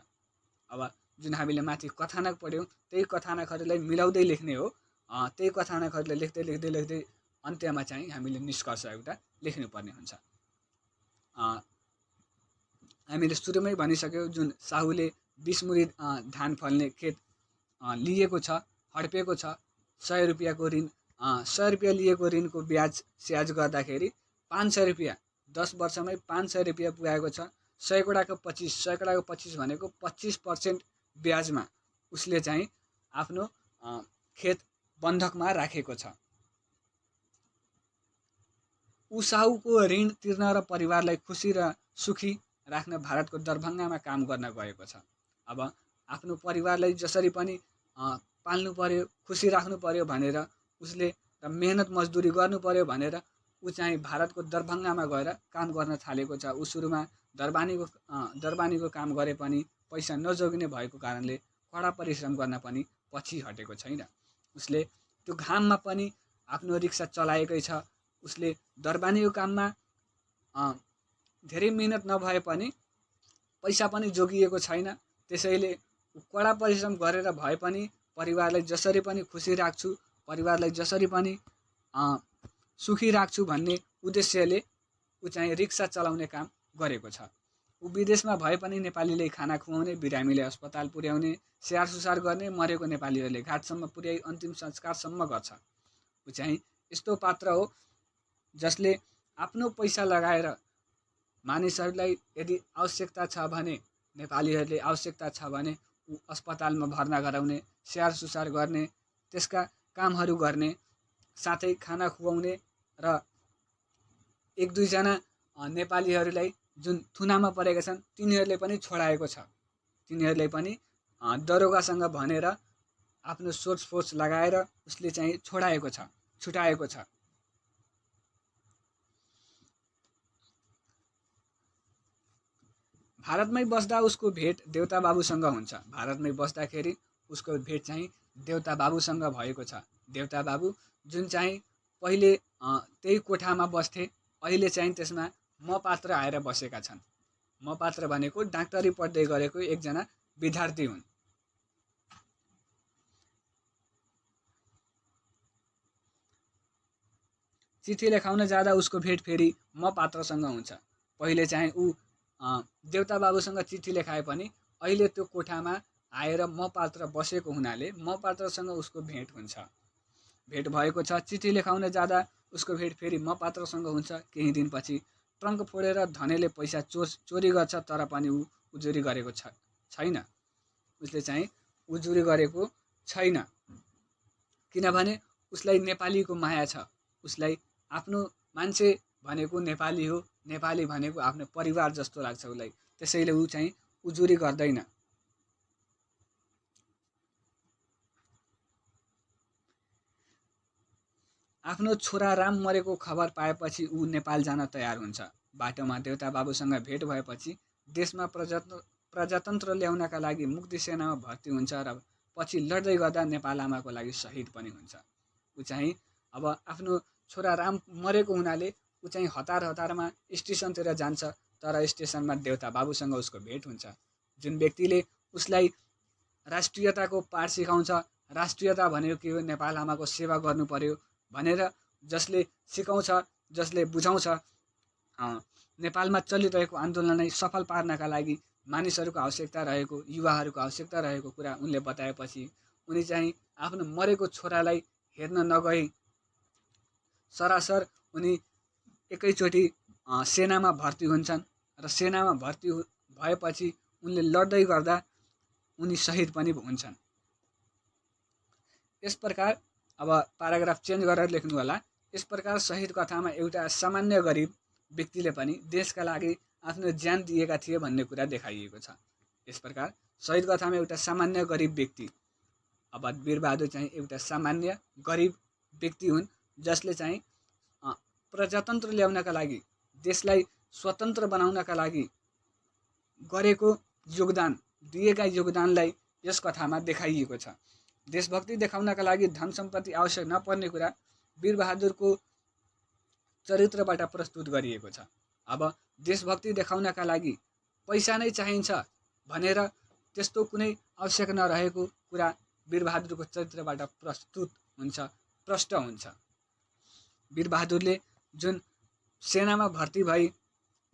अब जुन हामीले माथि कथानक पढ्यौँ त्यही कथानकहरूलाई मिलाउँदै लेख्ने हो। त्यही कथानकहरूलाई लेख्दै लेख्दै लेख्दै अन्त्यमा चाहिँ हामीले निष्कर्ष एउटा लेख्नुपर्ने हुन्छ। हामीले सुरुमै भनिसक्यौँ, जुन साहुले 20 मुरी धान फल्ने खेत लिएको छ, हडपेको छ, 100 रुपियाँको ऋण 100 रुपियाँ लिएको ऋणको ब्याज स्याज गर्दाखेरि 500 रुपियाँ 10 वर्षमै 500 रुपियाँ पुगेको छ। 100 25 भनेको 25% ब्याजमा उसले चाहिँ आफ्नो खेत बन्धकमा राखेको छ। ऊ साहुको ऋण तिर्न र परिवारलाई खुसी र सुखी राख्न भारतको दरभङ्गामा काम गर्न गएको छ। अब आफ्नो परिवारलाई जसरी पनि पाल्नु पर्यो, खुसी राख्नु पर्यो भनेर उसले र मेहनत मजदुरी गर्नु पर्यो भनेर ऊ चाहिँ भारतको दरभङ्गामा गएर काम गर्न थालेको छ। ऊ सुरुमा दरबानीको काम गरे पनि पैसा नजोगिने भएको कारणले कडा परिश्रम गर्न पनि पछि हटेको छैन। उसले त्यो घाममा पनि आफ्नो रिक्सा चलाएकै छ। उसले दरबानीको काममा धेरै मेहनत नभए पनि पैसा पनि जोगिएको छैन। त्यसैले कडा परिश्रम गरेर भए पनि परिवारलाई जसरी पनि खुसी राख्छु, परिवारलाई जसरी पनि सुखी राख्छु भन्ने उद्देश्यले ऊ चाहिँ रिक्सा चलाउने काम गरेको छ। ऊ विदेशमा भए पनि नेपालीले खाना खुवाउने, बिरामीले अस्पताल पुर्याउने, स्याहार सुसार गर्ने, मरेको नेपालीहरूले घाटसम्म पुर्याई अन्तिम संस्कारसम्म गर्छ। ऊ चाहिँ यस्तो पात्र हो जसले आफ्नो पैसा लगाएर मानिसहरूलाई यदि आवश्यकता छ भने, नेपालीहरूले आवश्यकता छ भने ऊ अस्पतालमा भर्ना गराउने, स्याहार सुसार गर्ने, त्यसका कामहरू गर्ने, साथै खाना खुवाउने र 1-2 जना नेपालीहरूलाई जुन थुनामा परेका छन् तिनीहरूले पनि छोडाएको छ। तिनीहरूले पनि दरोगासँग भनेर आफ्नो सोर्स लगाएर उसले चाहिँ छुटाएको छ। भारतमै बस्दा उसको भेट देउता बाबुसँग हुन्छ। भारतमै बस्दाखेरि उसको भेट चाहिँ देउता बाबुसँग भएको छ। देउता बाबु जुन चाहिँ पहिले त्यही कोठामा बस्थे, अहिले चाहिँ त्यसमा मपात्र आएर बसेका छन्। मपात्र भनेको डाक्टरी पढ्दै गरेको एकजना विद्यार्थी हुन्। चिठी लेखाउन जाँदा उसको भेट फेरि मपात्रसँग हुन्छ। पहिले चाहिँ ऊ देउता बाबुसँग चिठी लेखाए पनि अहिले त्यो कोठामा आएर मपात्र बसेको हुनाले मपात्रसँग उसको भेट हुन्छ। भेट भएको छ। चिठी लेखाउन जाँदा उसको भेट फेरि मपात्रसँग हुन्छ। केही दिनपछि ट्रङ्क फोडेर धनेले पैसा चोरी गर्छ, तर पनि ऊ उजुरी गरेको छैन। उसले चाहिँ उजुरी गरेको छैन किनभने उसलाई नेपालीको माया छ। उसलाई आफ्नो मान्छे भनेको नेपाली हो, नेपाली भनेको आफ्नो परिवार जस्तो लाग्छ उसलाई। त्यसैले ऊ चाहिँ उजुरी गर्दैन। आफ्नो छोरा राम मरेको खबर पाएपछि ऊ नेपाल जान तयार हुन्छ। बाटोमा देउता बाबुसँग भेट भएपछि देशमा प्रजातन्त्र ल्याउनका लागि मुक्ति सेनामा भर्ती हुन्छ र पछि लड्दै गर्दा नेपाल आमाको लागि शहीद पनि हुन्छ। ऊ चाहिँ अब आफ्नो छोरा राम मरेको हुनाले ऊ चाहिँ हतारमा स्टेसनतिर जान्छ, तर स्टेसनमा देउता बाबुसँग उसको भेट हुन्छ। जुन व्यक्तिले उसलाई राष्ट्रियताको पाठ सिकाउँछ, राष्ट्रियता भनेको के हो, नेपाल आमाको सेवा गर्नु पर्यो भनेर जसले सिकाउँछ, जसले बुझाउँछ, नेपालमा चलिरहेको आन्दोलनलाई सफल पार्नका लागि मानिसहरूको आवश्यकता रहेको, युवाहरूको आवश्यकता रहेको कुरा उनले बताएपछि उनी चाहिँ आफ्नो मरेको छोरालाई हेर्न नगई सरासर उनी एकैचोटि सेनामा भर्ती हुन्छन् र सेनामा भर्ती भएपछि उनले लड्दै गर्दा उनी शहीद पनि हुन्छन्। यस प्रकार अब प्याराग्राफ चेन्ज गरेर लेख्नु होला। यस प्रकार शहीद कथामा एउटा सामान्य गरिब व्यक्तिले पनि देशका लागि आफ्नो ज्यान दिएका थिए भन्ने कुरा देखाइएको छ। यस प्रकार शहीद कथामा एउटा सामान्य गरिब व्यक्ति, अब वीरबहादुर चाहिँ एउटा सामान्य गरिब व्यक्ति हुन् जसले चाहिँ प्रजातन्त्र ल्याउनका लागि, देशलाई स्वतन्त्र बनाउनका लागि गरेको योगदान, दिएका योगदानलाई यस कथामा देखाइएको छ। देशभक्ति देखाउनका लागि धन सम्पत्ति आवश्यक नपर्ने कुरा वीरबहादुरको चरित्रबाट प्रस्तुत गरिएको छ। अब देशभक्ति देखाउनका लागि पैसा नै चाहिन्छ भनेर त्यस्तो कुनै आवश्यक नरहेको कुरा वीरबहादुरको चरित्रबाट प्रस्तुत हुन्छ, प्रष्ट हुन्छ। वीरबहादुरले जुन सेनामा भर्ती भई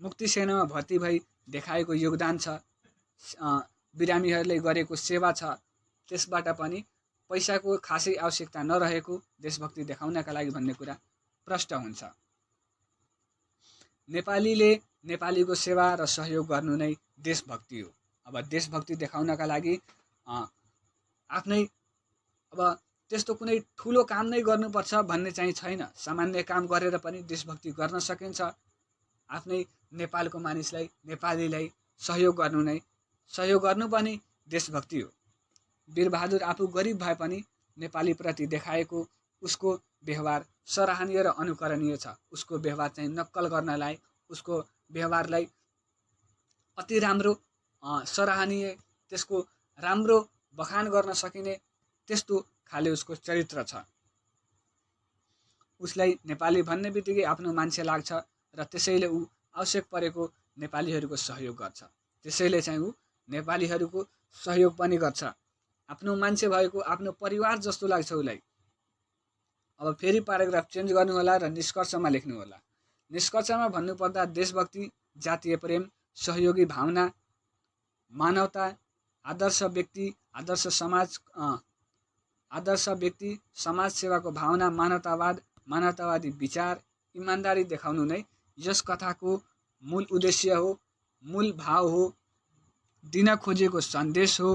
मुक्ति सेनामा भर्ती भई देखाएको योगदान छ, बिरामीहरूले गरेको सेवा छ, त्यसबाट पनि पैसाको खासै आवश्यकता नरहेको देशभक्ति देखाउनका लागि भन्ने कुरा प्रष्ट हुन्छ। नेपालीले नेपालीको सेवा र सहयोग गर्नु नै देशभक्ति हो। अब देशभक्ति देखाउनका लागि आफ्नै अब त्यस्तो कुनै ठुलो काम नै गर्नुपर्छ भन्ने चाहिँ छैन। सामान्य काम गरेर पनि देशभक्ति गर्न सकिन्छ। आफ्नै नेपालको मानिसलाई, नेपालीलाई सहयोग गर्नु पनि देशभक्ति हो। वीरबहादुर आफू गरिब भए पनि नेपालीप्रति देखाएको उसको व्यवहार सराहनीय र अनुकरणीय छ। उसको व्यवहार चाहिँ नक्कल गर्नलाई, उसको व्यवहारलाई अति राम्रो सराहनीय, त्यसको राम्रो बखान गर्न सकिने त्यस्तो खाले उसको चरित्र छ। उसलाई नेपाली भन्ने बित्तिकै आफ्नो मान्छे लाग्छ र त्यसैले ऊ आवश्यक परेको नेपालीहरूको सहयोग गर्छ। त्यसैले चाहिँ ऊ नेपालीहरूको सहयोग पनि गर्छ। आफ्नो मान्छे भएको आफ्नो परिवार जस्तो लाग्छ उसलाई। अब फेरि प्याराग्राफ चेन्ज गर्नु होला र निष्कर्षमा लेख्नु होला। निष्कर्षमा भन्नुपर्दा देशभक्ति, जातीय प्रेम, सहयोगी भावना, मानवता, आदर्श व्यक्ति, समाज सेवाको भावना, मानवतावादी विचार, इमान्दारी देखाउनु नै यस कथाको मूल उद्देश्य हो, मूल भाव हो, दिन खोजेको सन्देश हो।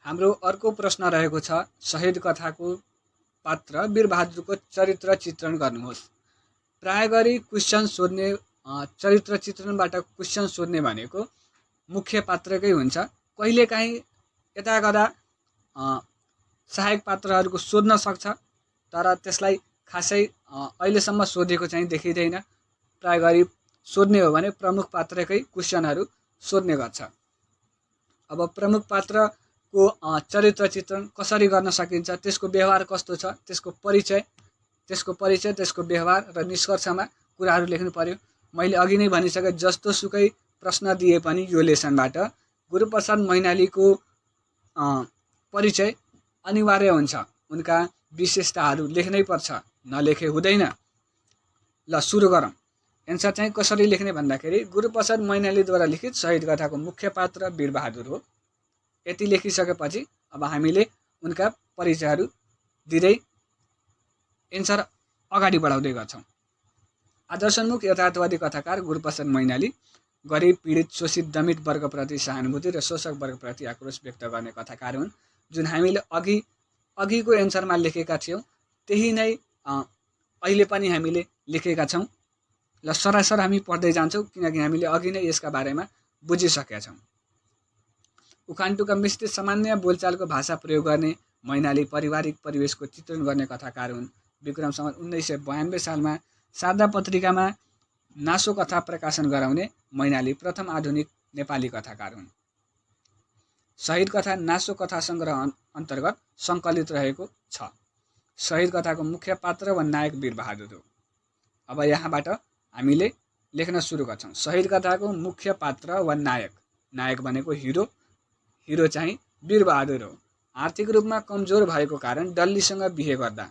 हाम्रो अर्को प्रश्न रहेको छ, शहीद कथाको पात्र वीरबहादुरको चरित्र चित्रण गर्नुहोस्। प्राय गरी क्वेसन सोध्ने, चरित्र चित्रणबाट क्वेसन सोध्ने भनेको मुख्य पात्रकै हुन्छ। कहिलेकाहीँ यता गदा सहायक पात्रहरूको सोध्न सक्छ, तर त्यसलाई खासै अहिलेसम्म सोधेको चाहिँ देखिँदैन। प्राय गरी सोध्ने हो भने प्रमुख पात्रकै क्वेसनहरू सोध्ने गर्छ। अब प्रमुख पात्रको चरित्र चित्रण कसरी गर्न सकिन्छ, त्यसको व्यवहार कस्तो छ, त्यसको परिचय, त्यसको व्यवहार र निष्कर्षमा कुराहरू लेख्नु पर्यो। मैले अघि नै भनिसकेँ, जस्तो सुकै प्रश्न दिए पनि यो लेसनबाट गुरूप्रसाद मैनालीको परिचय अनिवार्य हुन्छ। उनका विशेषताहरू लेख्नै पर्छ, नलेखे हुँदैन। ल सुरु गरौँ। एन्सर चाहिँ कसरी लेख्ने भन्दाखेरि गुरूप्रसाद मैनालीद्वारा लिखित शहीद कथाको मुख्य पात्र वीरबहादुर हो। यति लेखिसकेपछि अब हामीले उनका परिचयहरू दिँदै एन्सर अगाडि बढाउँदै गर्छौँ। आदर्शोन्मुख यथार्थवादी कथाकार गुरूप्रसाद मैनाली गरिब, पीडित, शोषित, दमित वर्गप्रति सहानुभूति र शोषक वर्गप्रति आक्रोश व्यक्त गर्ने कथाकार हुन्। जुन हामीले अघिको एन्सरमा लेखेका थियौँ त्यही नै अहिले पनि हामीले लेखेका छौँ। ल सरासर हामी पढ्दै जान्छौँ, किनकि हामीले अघि नै यसका बारेमा बुझिसकेका छौँ। उखानटुका मिश्रित सामान्य बोलचालको भाषा प्रयोग गर्ने मैनाली पारिवारिक परिवेशको चित्रण गर्ने कथाकार हुन्। विक्रम सम्वत 1992 सालमा शारदा पत्रिकामा नासो कथा प्रकाशन गराउने मैनाली प्रथम आधुनिक नेपाली कथाकार हुन्। शहीद कथा नासो कथा सङ्ग्रह अन्तर्गत सङ्कलित रहेको छ। शहीद कथाको मुख्य पात्र वा नायक वीरबहादुर हो। अब यहाँबाट हामीले लेख्न सुरु गर्छौँ। शहीद कथाको मुख्य पात्र वा नायक भनेको हिरो चाहिँ वीरबहादुर हो। आर्थिक रूपमा कमजोर भएको कारण डल्लीसँग बिहे गर्दा,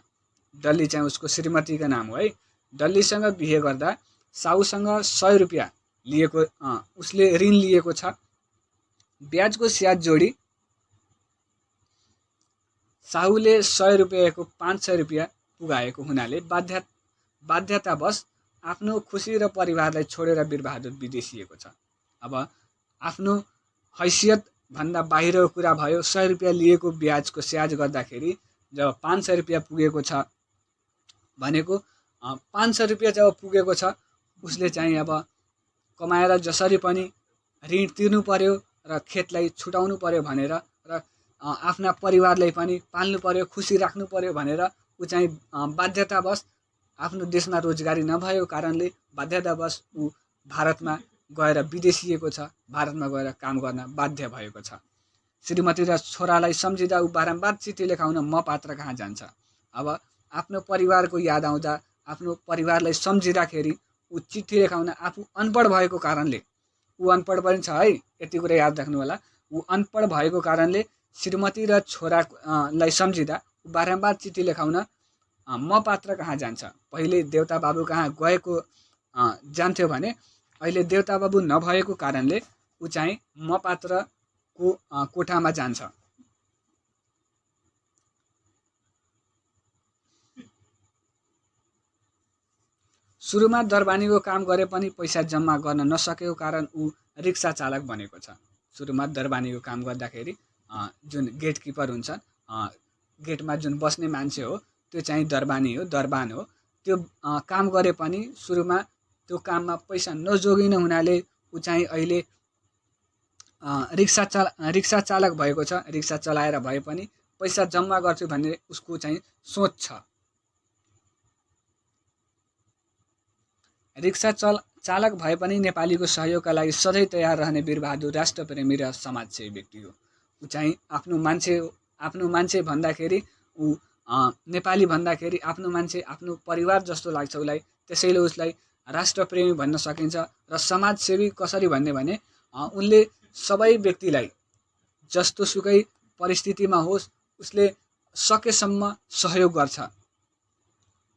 डल्ली चाहिँ उसको श्रीमतीको नाम हो है, डल्लीसँग बिहे गर्दा साउसँग 100 रुपियाँ लिएको, उसले ऋण लिएको छ। ब्याजको स्याज जोडी साहुले 100 रुपियाँको 500 रुपियाँ पुगाएको हुनाले बाध्यतावश आफ्नो खुसी र परिवारलाई छोडेर वीरबहादुर विदेशिएको छ। अब आफ्नो हैसियत भन्दा बाहिरको कुरा भयो। 100 रुपियाँ लिएको ब्याजको स्याज गर्दाखेरि जब 500 रुपियाँ पुगेको छ भनेको 500 रुपियाँ जब पुगेको छ उसले चाहिँ अब कमाएर जसरी पनि ऋण तिर्नु पर्यो र खेतलाई छुटाउनु पर्यो भनेर र आफ्ना परिवारलाई पनि पाल्नु पर्यो, खुसी राख्नु पर्यो भनेर ऊ चाहिँ बाध्यतावश आफ्नो देशमा रोजगारी नभएको कारणले बाध्यतावश ऊ भारतमा गएर विदेशिएको छ, भारतमा गएर काम गर्न बाध्य भएको छ। श्रीमती र छोरालाई सम्झिँदा ऊ बारम्बार चिठी लेखाउन म पात्र कहाँ जान्छ। अब आफ्नो परिवारको याद आउँदा, आफ्नो परिवारलाई सम्झिँदाखेरि ऊ चिठी लेखाउन आफू अनपढ भएको कारणले, ऊ अनपढ पनि छ है, यति कुरा याद राख्नु होला। ऊ अनपढ भएको कारणले श्रीमती र छोरालाई सम्झिँदा ऊ बारम्बार चिठी लेखाउन म पात्र कहाँ जान्छ। पहिले देउता बाबु कहाँ गएको जान्थ्यो भने अहिले देउता बाबु नभएको कारणले ऊ चाहिँ म पात्रको कोठामा जान्छ। सुरुमा दरबानीको काम गरे पनि पैसा जम्मा गर्न नसकेको कारण ऊ रिक्सा चालक बनेको छ। सुरुमा दरबानीको काम गर्दाखेरि जुन गेटकिपर हुन्छ, गेटमा जुन बस्ने मान्छे हो त्यो चाहिँ दरबानी हो, दरबान हो। त्यो काम गरे पनि सुरुमा त्यो काममा पैसा नजोगिन हुनाले ऊ चाहिँ अहिले रिक्सा चालक भएको छ। रिक्सा चलाएर भए पनि पैसा जम्मा गर्छु भन्ने उसको चाहिँ सोच छ। रिक्सा चालक भए पनि नेपालीको सहयोगका लागि सधैँ तयार रहने वीरबहादुर राष्ट्रप्रेमी र समाजसेवी व्यक्ति हो। ऊ चाहिँ आफ्नो मान्छे भन्दाखेरि ऊ नेपाली भन्दाखेरि आफ्नो मान्छे, आफ्नो परिवार जस्तो लाग्छ उसलाई। त्यसैले उसलाई राष्ट्रप्रेमी भन्न सकिन्छ। र समाजसेवी कसरी भन्ने भने उनले सबै व्यक्तिलाई जस्तोसुकै परिस्थितिमा होस् उसले सकेसम्म सहयोग गर्छ।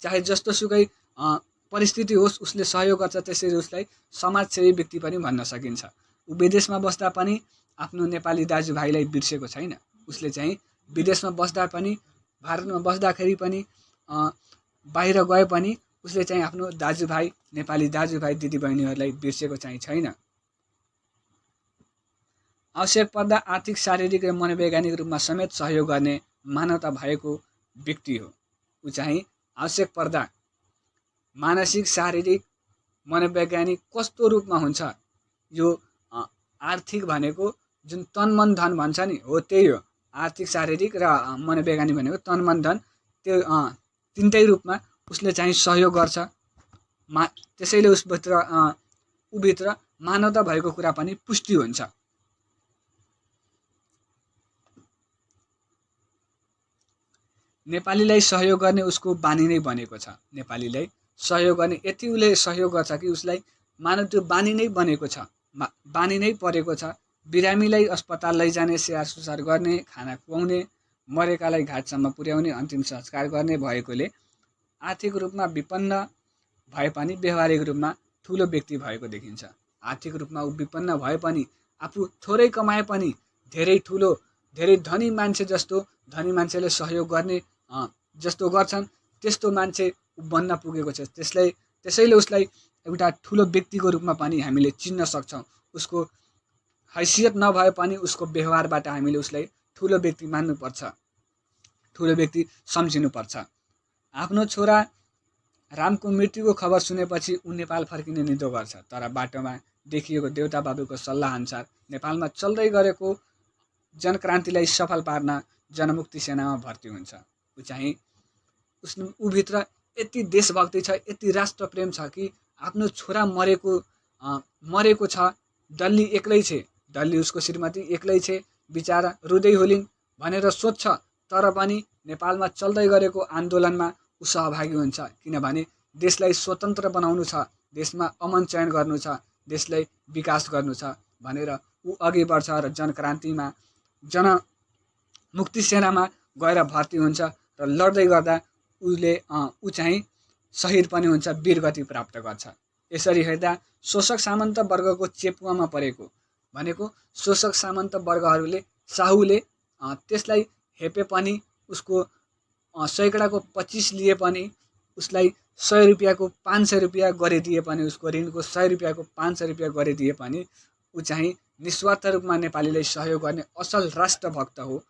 चाहे जस्तोसुकै परिस्थिति होस् उसले सहयोग गर्छ। त्यसैले उसलाई समाजसेवी व्यक्ति पनि भन्न सकिन्छ। ऊ विदेशमा बस्दा पनि आफ्नो नेपाली दाजुभाइलाई बिर्सेको छैन। उसले चाहिँ विदेशमा बस्दा पनि, भारतमा बस्दाखेरि पनि, बाहिर गए पनि उसले चाहिँ आफ्नो दाजुभाइ, नेपाली दाजुभाइ दिदीबहिनीहरूलाई बिर्सेको चाहिँ छैन। आवश्यक पर्दा आर्थिक, शारीरिक र मनोवैज्ञानिक रूपमा समेत सहयोग गर्ने मानवता भएको व्यक्ति हो। ऊ चाहिँ आवश्यक पर्दा मानसिक, शारीरिक, मनोवैज्ञानिक कस्तो रूपमा हुन्छ, यो आर्थिक भनेको जुन तन मन धन भन्छ नि हो त्यही हो। आर्थिक, शारीरिक र मनोवैज्ञानिक भनेको तन मन धन, त्यो तिनटै रूपमा उसले चाहिँ सहयोग गर्छ। त्यसैले ऊभित्र मानवता भएको कुरा पनि पुष्टि हुन्छ। नेपालीलाई सहयोग गर्ने उसको बानी नै बनेको छ। नेपालीलाई सहयोग गर्ने यति उसले सहयोग गर्छ कि उसलाई मानव त्यो बानी नै बनेको छ, बानी नै परेको छ। बिरामीलाई अस्पताल लैजाने, स्याहार सुसार गर्ने, खाना खुवाउने, मरेकालाई घाटसम्म पुर्याउने, अन्तिम संस्कार गर्ने भएकोले आर्थिक रूपमा विपन्न भए पनि व्यवहारिक रूपमा ठुलो व्यक्ति भएको देखिन्छ। आर्थिक रूपमा ऊ विपन्न भए पनि आफू थोरै कमाए पनि धेरै धनी मान्छे जस्तो, धनी मान्छेले सहयोग गर्ने जस्तो गर्छन् त्यस्तो मान्छे बन्न पुगेको छ। त्यसैले उसलाई एउटा ठुलो व्यक्तिको रूपमा पनि हामीले चिन्न सक्छौँ। उसको हैसियत नभए पनि उसको व्यवहारबाट हामीले उसलाई ठुलो व्यक्ति मान्नुपर्छ, ठुलो व्यक्ति सम्झिनुपर्छ। आफ्नो छोरा रामको मृत्युको खबर सुनेपछि ऊ नेपाल फर्किने निधो गर्छ। तर बाटोमा देखिएको देउता बाबुको सल्लाह अनुसार नेपालमा चल्दै गरेको जनक्रान्तिलाई सफल पार्न जनमुक्ति सेनामा भर्ती हुन्छ। ऊ चाहिँ ऊभित्र यति देशभक्ति छ, यति राष्ट्रप्रेम छ कि आफ्नो छोरा मरेको छ, डल्ली एक्लै छ, डल्ली उसको श्रीमती एक्लै छ, बिचारा रुँदै होलिन् भनेर सोध्छ। तर पनि नेपालमा चल्दै गरेको आन्दोलनमा ऊ सहभागी हुन्छ। किनभने देशलाई स्वतन्त्र बनाउनु छ, देशमा अमन चयन गर्नु छ, देशलाई विकास गर्नु छ भनेर ऊ अघि बढ्छ र जनक्रान्तिमा, जनमुक्ति सेनामा गएर भर्ती हुन्छ। र लड्दै गर्दा ऊ चाहिँ शहीद पनि हुन्छ, वीरगति प्राप्त गर्छ। यसरी हेर्दा शोषक सामन्त वर्गको चेपुवामा परेको भनेको शोषक सामन्त वर्गहरूले, साहुले त्यसलाई हेपे पनि, उसको सैकडाको 25 लिए पनि, उसलाई 100 रुपियाँको 500 रुपियाँ गरिदिए पनि, उसको ऋणको 100 रुपियाँको 500 रुपियाँ गरिदिए पनि ऊ चाहिँ निस्वार्थ रूपमा नेपालीलाई सहयोग गर्ने असल राष्ट्रभक्त हो,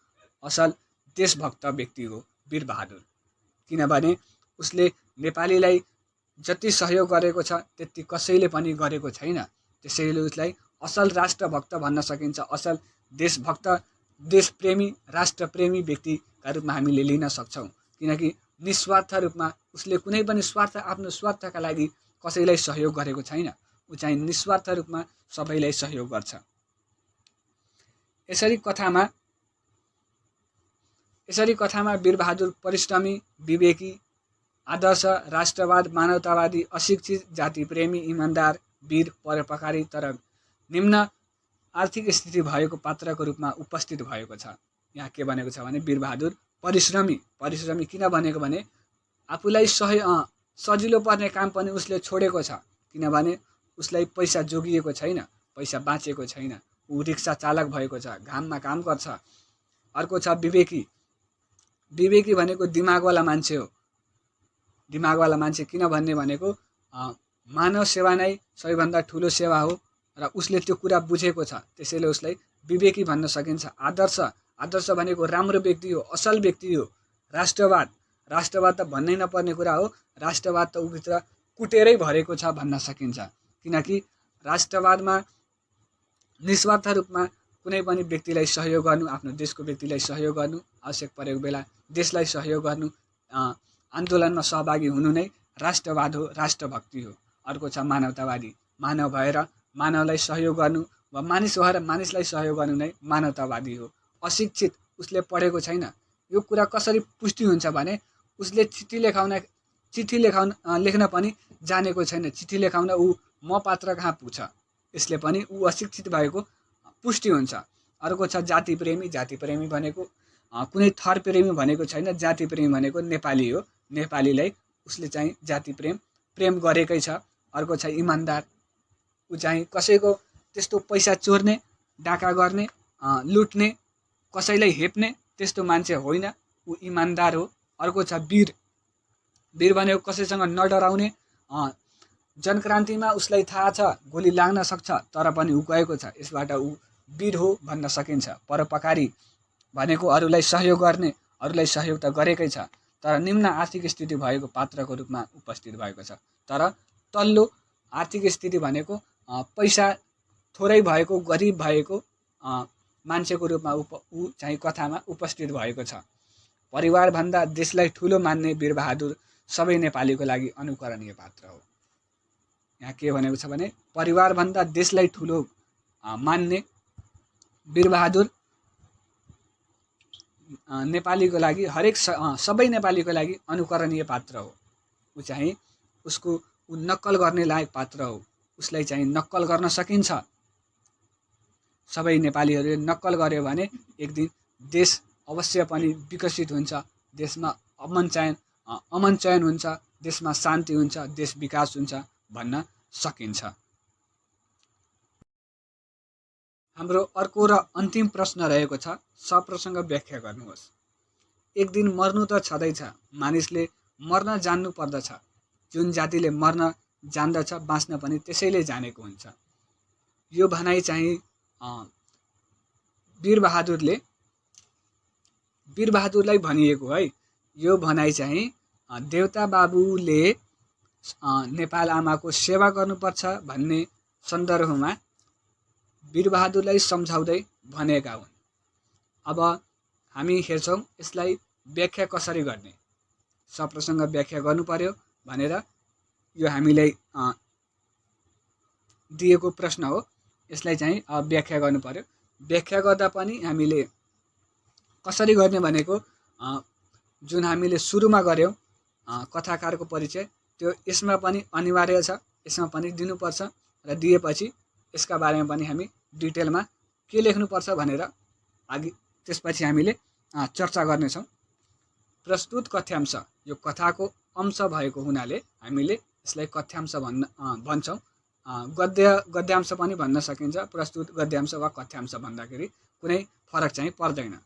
असल देशभक्त व्यक्ति हो वीरबहादुर। किनभने उसले नेपालीलाई जति सहयोग गरेको छ त्यति कसैले पनि गरेको छैन। त्यसैले उसलाई असल राष्ट्रभक्त भन्न सकिन्छ, असल देशभक्त, देशप्रेमी, राष्ट्रप्रेमी व्यक्तिका रूपमा हामीले लिन सक्छौँ। किनकि निस्वार्थ रूपमा उसले कुनै पनि आफ्नो स्वार्थका लागि कसैलाई सहयोग गरेको छैन। ऊ चाहिँ निस्वार्थ रूपमा सबैलाई सहयोग गर्छ। यसरी कथामा यसरी कथामा वीरबहादुर परिश्रमी, विवेकी, आदर्श, राष्ट्रवाद, मानवतावादी, अशिक्षित, जातिप्रेमी, इमान्दार, वीर, परोपकारी तर निम्न आर्थिक स्थिति भएको पात्रको रूपमा उपस्थित भएको छ। यहाँ के भनेको छ भने वीरबहादुर परिश्रमी किन भनेको भने आफूलाई सजिलो पर्ने काम पनि उसले छोडेको छ, किनभने उसलाई पैसा जोगिएको छैन, पैसा बाँचेको छैन। ऊ रिक्सा चालक भएको छ, घाममा काम गर्छ। अर्को छ विवेकी भनेको दिमागवाला मान्छे हो। दिमागवाला मान्छे किन भन्ने भनेको मानव सेवा नै सबैभन्दा ठुलो सेवा हो र उसले त्यो कुरा बुझेको छ, त्यसैले उसलाई विवेकी भन्न सकिन्छ। आदर्श भनेको राम्रो व्यक्ति हो, असल व्यक्ति हो। राष्ट्रवाद त भन्नै नपर्ने कुरा हो। राष्ट्रवाद त उभित्र कुटेरै भरेको छ भन्न सकिन्छ, किनकि राष्ट्रवादमा निस्वार्थ रूपमा कुनै पनि व्यक्तिलाई सहयोग गर्नु, आफ्नो देशको व्यक्तिलाई सहयोग गर्नु, आवश्यक परेको बेला देशलाई सहयोग गर्नु, आन्दोलनमा सहभागी हुनु नै राष्ट्रवाद हो, राष्ट्रभक्ति हो। अर्को छ मानवतावादी, मानव भएर मानवलाई सहयोग गर्नु वा मानिस भएर मानिसलाई सहयोग गर्नु नै मानवतावादी हो। अशिक्षित, उसले पढेको छैन। यो कुरा कसरी पुष्टि हुन्छ भने उसले चिठी लेख्न पनि जानेको छैन। चिठी लेखाउन ऊ म पात्र कहाँ पुग्छ, यसले पनि ऊ अशिक्षित भएको पुष्टि हुन्छ। अर्को छ जातिप्रेमी भनेको कुनै थर प्रेमी भनेको छैन। जातिप्रेमी भनेको नेपाली हो, नेपालीलाई उसले चाहिँ प्रेम गरेकै छ। अर्को छ इमान्दार, ऊ चाहिँ कसैको त्यस्तो पैसा चोर्ने, डाका गर्ने, लुट्ने, कसैलाई हेप्ने त्यस्तो मान्छे होइन, ऊ इमान्दार हो। अर्को छ वीर भनेको कसैसँग नडराउने, जनक्रान्तिमा उसलाई थाहा छ गोली लाग्न सक्छ तर पनि ऊ गएको छ, यसबाट ऊ वीर हो भन्न सकिन्छ। परोपकारी भनेको अरूलाई सहयोग गर्ने, अरूलाई सहयोग त गरेकै छ तर निम्न आर्थिक स्थिति भएको पात्रको रूपमा उपस्थित भएको छ। तर तल्लो आर्थिक स्थिति भनेको पैसा थोरै भएको, गरिब भएको मान्छेको रूपमा ऊ चाहिँ कथामा उपस्थित भएको छ। परिवारभन्दा देशलाई ठुलो मान्ने वीरबहादुर सबै नेपालीको लागि अनुकरणीय पात्र हो। यहाँ के भनेको छ भने परिवारभन्दा देशलाई ठुलो मान्ने वीरबहादुर नेपालीको लागि सबै नेपालीको लागि अनुकरणीय पात्र हो। ऊ चाहिँ ऊ नक्कल गर्ने लायक पात्र हो। उसलाई चाहिँ नक्कल गर्न सकिन्छ। सबै नेपालीहरूले नक्कल गर्यो भने एक दिन देश अवश्य पनि विकसित हुन्छ, देशमा अमन चयन हुन्छ, देशमा शान्ति हुन्छ, देश विकास हुन्छ भन्न सकिन्छ। हाम्रो अर्को र अन्तिम प्रश्न रहेको छ, सप्रसङ्ग व्याख्या गर्नुहोस्। एक दिन मर्नु त छँदैछ, मानिसले मर्न जान्नु पर्दछ। जुन जातिले मर्न जान्दछ बाँच्न पनि त्यसैले जानेको हुन्छ। यो भनाइ चाहिँ वीरबहादुरलाई भनिएको है। यो भनाइ चाहिँ देउता बाबुले नेपाल आमाको सेवा गर्नुपर्छ भन्ने सन्दर्भमा वीरबहादुरलाई सम्झाउँदै भनेका हुन्। अब हामी हेर्छौँ यसलाई व्याख्या कसरी गर्ने। सप्रसङ्ग व्याख्या गर्नु पर्यो भनेर यो हामीलाई दिएको प्रश्न हो। यसलाई चाहिँ व्याख्या गर्नु पर्यो। व्याख्या गर्दा पनि हामीले कसरी गर्ने भनेको जुन हामीले सुरुमा गऱ्यौँ कथाकारको परिचय, त्यो यसमा पनि अनिवार्य छ, यसमा पनि दिनुपर्छ र दिएपछि यसका बारेमा पनि हामी डिटेलमा के लेख्नुपर्छ भनेर त्यसपछि हामीले चर्चा गर्नेछौँ। प्रस्तुत कथ्यांश, यो कथाको अंश भएको हुनाले हामीले यसलाई कथ्यांश भन्छौँ। गद्यांश पनि भन्न सकिन्छ। प्रस्तुत गद्यांश वा कथ्यांश भन्दाखेरि कुनै फरक चाहिँ पर्दैन।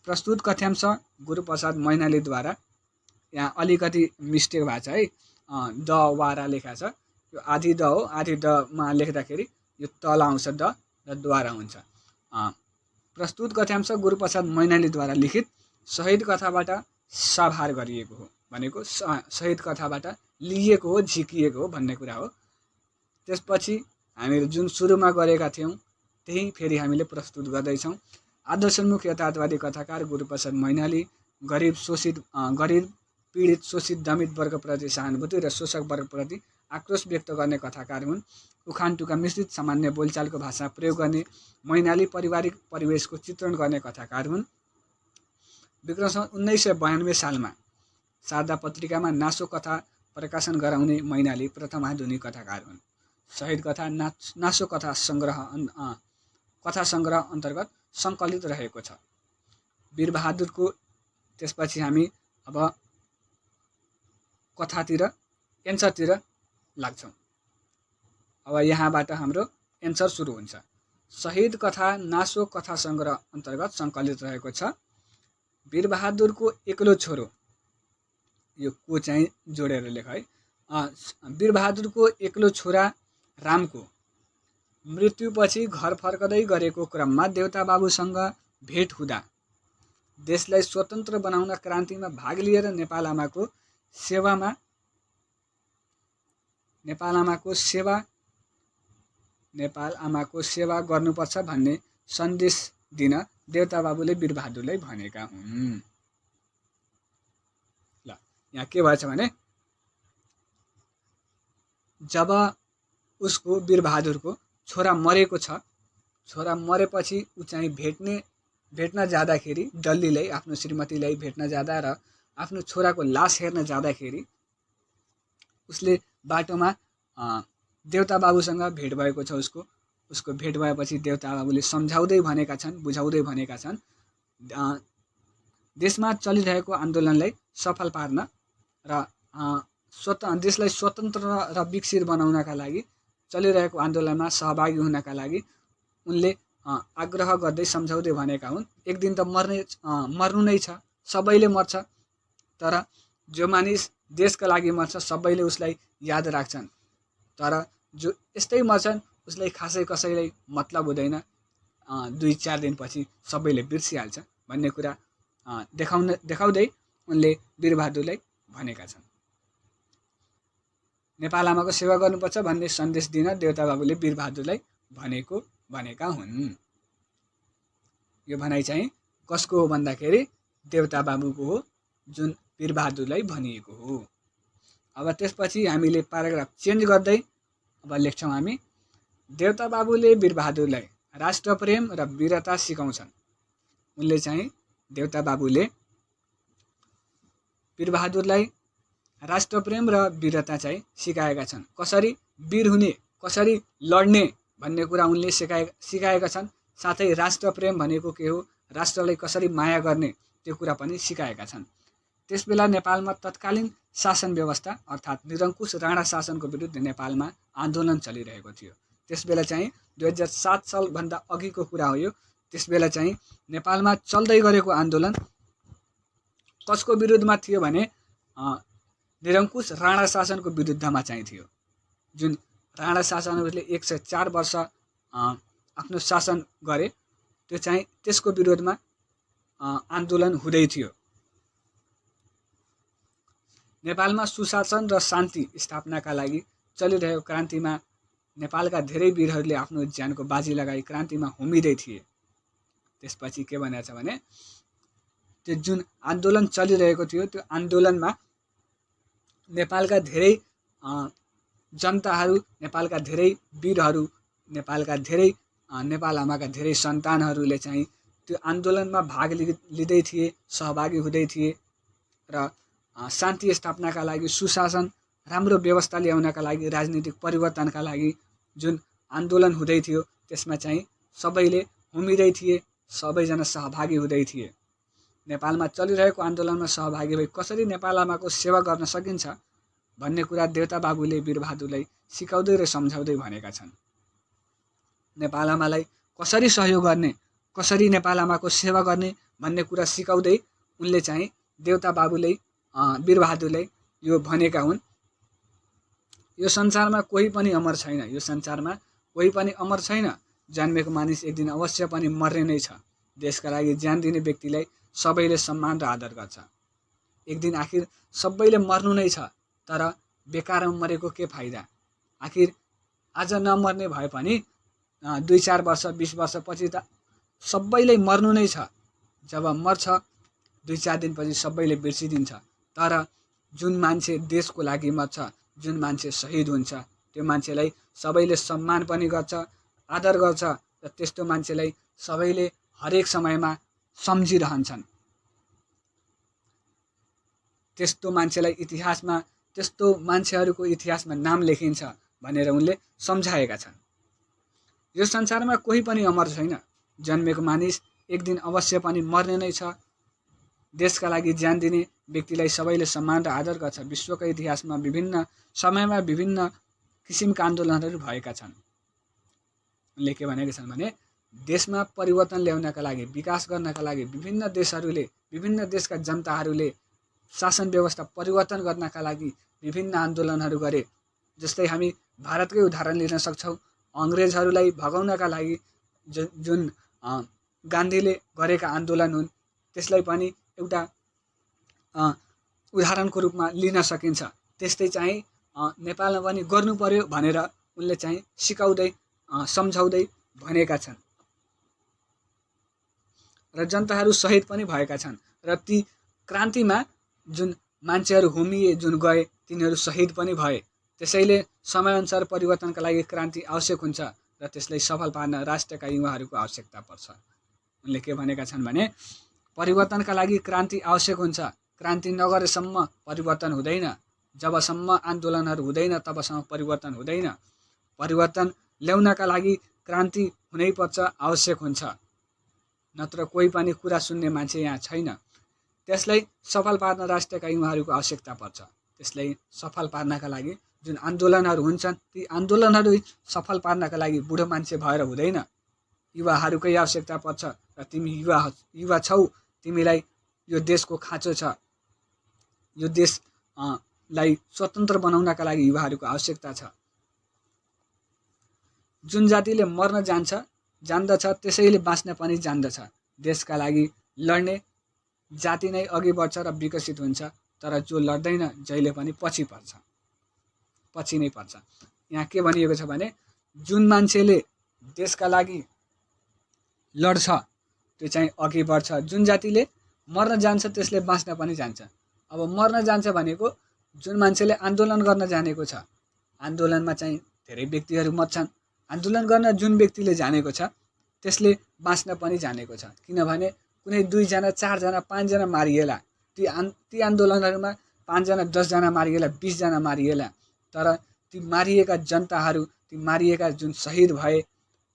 प्रस्तुत कथ्यांश गुरुप्रसाद मैनालीद्वारा, यहाँ अलिकति मिस्टेक भएको छ है, द वारा लेखा छ, यो आधी द हो, आधी दमा लेख्दाखेरि यो तल आउँछ द र द्वारा हुन्छ। प्रस्तुत कथ्यांश गुरुप्रसाद मैनालीद्वारा लिखित शहीद कथाबाट साभार गरिएको हो भनेको शहीद कथाबाट लिइएको हो, झिकिएको हो भन्ने कुरा हो। त्यसपछि हामीले जुन सुरुमा गरेका थियौँ त्यही फेरि हामीले प्रस्तुत गर्दैछौँ। आदर्शोन्मुख यथार्थवादी कथाकार गुरुप्रसाद मैनाली गरिब पीडित, शोषित, दमित वर्गप्रति सहानुभूति र शोषक वर्गप्रति आक्रोश व्यक्त गर्ने कथाकार हुन्। उखान टुका मिश्रित सामान्य बोलचालको भाषा प्रयोग गर्ने मैनाली पारिवारिक परिवेशको चित्रण गर्ने कथाकार हुन्। विक्रम 1992 सालमा शारदा पत्रिकामा नासो कथा प्रकाशन गराउने मैनाली प्रथम आधुनिक कथाकार हुन्। शहीद कथा नासो कथा सङ्ग्रह अन्तर्गत सङ्कलित रहेको छ। वीरबहादुरको त्यसपछि हामी अब कथातिर एन्सरतिर लाग्छौँ। अब यहाँबाट हाम्रो एन्सर सुरु हुन्छ। शहीद कथा नासो कथा सङ्ग्रह अन्तर्गत सङ्कलित रहेको छ। वीरबहादुरको एक्लो छोरो, यो को चाहिँ जोडेर लेख है। वीरबहादुरको एक्लो छोरा रामको मृत्युपछि घर फर्कदै गरेको क्रममा देउता बाबुसँग भेट हुँदा देशलाई स्वतन्त्र बनाउन क्रान्तिमा भाग लिएर नेपाल आमाको सेवा गर्नुपर्छ भन्ने सन्देश दिन देउता बाबुले वीरबहादुरलाई भनेका हुन्। ल यहाँ के भएछ भने जब उसको वीरबहादुरको छोरा मरेको छ, छोरा मरेपछि ऊ चाहिँ भेट्न जाँदाखेरि डल्लीलाई आफ्नो श्रीमतीलाई भेट्न जाँदा र आफ्नो छोराको लास हेर्न जाँदाखेरि उसले बाटोमा देउता बाबुसँग भेट भएको छ। उसको भेट भएपछि देउता बाबुले सम्झाउँदै भनेका छन्, बुझाउँदै भनेका छन्, देशमा चलिरहेको आन्दोलनलाई सफल पार्न र देशलाई स्वतन्त्र र विकसित बनाउनका लागि चलिरहेको आन्दोलनमा सहभागी हुनका लागि उनले आग्रह गर्दै सम्झाउँदै भनेका हुन्। एक दिन त मर्नु नै छ, सबैले मर्छ, तर जो मानिस देशका लागि मर्छ सबैले उसलाई याद राख्छन्, तर जो यस्तै मर्छन् उसलाई खासै कसैलाई मतलब हुँदैन, 2-4 दिनपछि सबैले बिर्सिहाल्छ भन्ने कुरा देखाउँदै उनले वीरबहादुरलाई भनेका छन्। नेपाल आमाको सेवा गर्नुपर्छ भन्ने सन्देश दिन देउता बाबुले वीरबहादुरलाई भनेका हुन्। यो भनाइ चाहिँ कसको हो भन्दाखेरि देउता बाबुको हो, जुन वीरबहादुरलाई भनिएको हो। अब त्यसपछि हामीले प्याराग्राफ चेन्ज गर्दै अब लेख्छौँ हामी, देउता बाबुले वीरबहादुरलाई राष्ट्रप्रेम र वीरता सिकाउँछन्। उनले चाहिँ देउता बाबुले वीरबहादुरलाई राष्ट्रप्रेम र वीरता चाहिँ सिकाएका छन्। कसरी वीर हुने, कसरी लड्ने भन्ने कुरा उनले सिकाएका छन्। साथै राष्ट्रप्रेम भनेको के हो, राष्ट्रलाई कसरी माया गर्ने त्यो कुरा पनि सिकाएका छन्। त्यसबेला नेपालमा तत्कालीन शासन व्यवस्था अर्थात् निरङ्कुश राणा शासनको विरुद्ध नेपालमा आन्दोलन चलिरहेको थियो। त्यसबेला चाहिँ 2007 सालभन्दा अघिको कुरा हो यो। त्यसबेला चाहिँ नेपालमा चल्दै गरेको आन्दोलन कसको विरुद्धमा थियो भने निरङ्कुश राणा शासनको विरुद्धमा चाहिँ थियो। जुन राणा शासनहरूले 104 वर्ष आफ्नो शासन गरे, त्यो चाहिँ त्यसको विरोधमा आन्दोलन हुँदै थियो। नेपालमा सुशासन र शान्ति स्थापनाका लागि चलिरहेको क्रान्तिमा नेपालका धेरै वीरहरूले आफ्नो ज्यानको बाजी लगाई क्रान्तिमा होमिँदै थिए। त्यसपछि के भनेको छ भने त्यो जुन आन्दोलन चलिरहेको थियो त्यो आन्दोलनमा नेपालका धेरै जनताहरू, नेपालका धेरै वीरहरू, नेपाल आमाका धेरै सन्तानहरूले चाहिँ त्यो आन्दोलनमा भाग लिँदै थिए, सहभागी हुँदै थिए र शान्ति स्थापनाका लागि, सुशासन, राम्रो व्यवस्था ल्याउनका लागि, राजनीतिक परिवर्तनका लागि जुन आन्दोलन हुँदै थियो त्यसमा चाहिँ सबैले होमिँदै थिए, सबैजना सहभागी हुँदै थिए। नेपालमा चलिरहेको आन्दोलनमा सहभागी भई कसरी नेपाल आमाको सेवा गर्न सकिन्छ भन्ने कुरा देउता बाबुले वीरबहादुरलाई सिकाउँदै र सम्झाउँदै भनेका छन्। नेपाल आमालाई कसरी सहयोग गर्ने, कसरी नेपाल आमाको सेवा गर्ने भन्ने कुरा सिकाउँदै उनले चाहिँ देउता बाबुले वीरबहादुरलाई यो भनेका हुन्। यो संसारमा कोही पनि अमर छैन, यो संसारमा कोही पनि अमर छैन, जन्मेको मानिस एक दिन अवश्य पनि मर्ने नै छ। देशका लागि ज्यान दिने व्यक्तिलाई सबैले सम्मान र आदर गर्छ। एक दिन आखिर सबैले मर्नु नै छ, तर बेकारमा मरेको के फाइदा। आखिर आज नमर्ने भए पनि 2-4 वर्ष 20 वर्षपछि त सबैले मर्नु नै छ। जब मर्छ 2-4 दिनपछि सबैले बिर्सिदिन्छ, तर जुन मान्छे देशको लागि मर्छ, जुन मान्छे शहीद हुन्छ, त्यो मान्छेलाई सबैले सम्मान पनि गर्छ, आदर गर्छ र त्यस्तो मान्छेलाई सबैले हरेक समयमा सम्झिरहन्छन्। त्यस्तो मान्छेलाई इतिहासमा त्यस्तो मान्छेहरूको इतिहासमा नाम लेखिन्छ भनेर उनले सम्झाएका छन्। यो संसारमा कोही पनि अमर छैन, जन्मेको मानिस एक दिन अवश्य पनि मर्ने नै छ। देशका लागि ज्यान दिने व्यक्तिलाई सबैले सम्मान र आदर गर्छ। विश्वको इतिहासमा विभिन्न समयमा विभिन्न किसिमका आन्दोलनहरू भएका छन्। उनले के भनेका छन् भने देशमा परिवर्तन ल्याउनका लागि, विकास गर्नका लागि विभिन्न देशका जनताहरूले शासन व्यवस्था परिवर्तन गर्नका लागि विभिन्न आन्दोलनहरू गरे। जस्तै हामी भारतकै उदाहरण लिन सक्छौँ। अङ्ग्रेजहरूलाई भगाउनका लागि जुन गान्धीले गरेका आन्दोलन हुन्, त्यसलाई पनि एउटा उदाहरणको रूपमा लिन सकिन्छ। त्यस्तै चाहिँ नेपालमा पनि गर्नु पर्यो भनेर उनले चाहिँ सिकाउँदै सम्झाउँदै भनेका छन्। र जनताहरू शहीद पनि भएका छन्। र ती क्रान्तिमा जुन मान्छेहरू होमिए, जुन गए, तिनीहरू शहीद पनि भए। त्यसैले समयअनुसार परिवर्तनका लागि क्रान्ति आवश्यक हुन्छ र त्यसलाई सफल पार्न राष्ट्रका युवाहरूको आवश्यकता पर्छ। उनले के भनेका छन् भने परिवर्तनका लागि क्रान्ति आवश्यक हुन्छ। क्रान्ति नगरेसम्म परिवर्तन हुँदैन। जबसम्म आन्दोलनहरू हुँदैन तबसम्म परिवर्तन हुँदैन। परिवर्तन ल्याउनका लागि क्रान्ति हुनैपर्छ, आवश्यक हुन्छ। नत्र कोही पनि कुरा सुन्ने मान्छे यहाँ छैन। त्यसलाई सफल पार्न राष्ट्रका युवाहरूको आवश्यकता पर्छ। त्यसलाई सफल पार्नका लागि जुन आन्दोलनहरू हुन्छन्, ती आन्दोलनहरू सफल पार्नका लागि बुढो मान्छे भएर हुँदैन, युवाहरूकै आवश्यकता पर्छ। र तिमी युवा छौ, तिमीलाई यो देशको खाँचो छ। यो देशलाई स्वतन्त्र बनाउनका लागि युवाहरूको आवश्यकता छ। जुन जातिले मर्न जान्दछ त्यसैले बाँच्न पनि जान्दछ। देशका लागि लड्ने जाति नै अघि बढ्छ र विकसित हुन्छ। तर जो लड्दैन जहिले पनि पछि नै पर्छ। यहाँ के भनिएको छ भने जुन मान्छेले देशका लागि लड्छ त्यो चाहिँ अघि बढ्छ। जुन जातिले मर्न जान्छ त्यसले बाँच्न पनि जान्छ। अब मर्न जान्छ भनेको जुन मान्छेले आन्दोलन गर्न जानेको छ, आन्दोलनमा चाहिँ धेरै व्यक्तिहरू मर्छन्। आन्दोलन गर्न जुन व्यक्तिले जानेको छ त्यसले बाँच्न पनि जानेको छ। किनभने कुनै 2 जना 4 जना 5 जना मारिएला, ती आन्दोलनहरूमा 5 जना 10 जना मारिएला, 20 जना मारिएला, तर ती मारिएका जनताहरू, ती मारिएका जुन शहीद भए,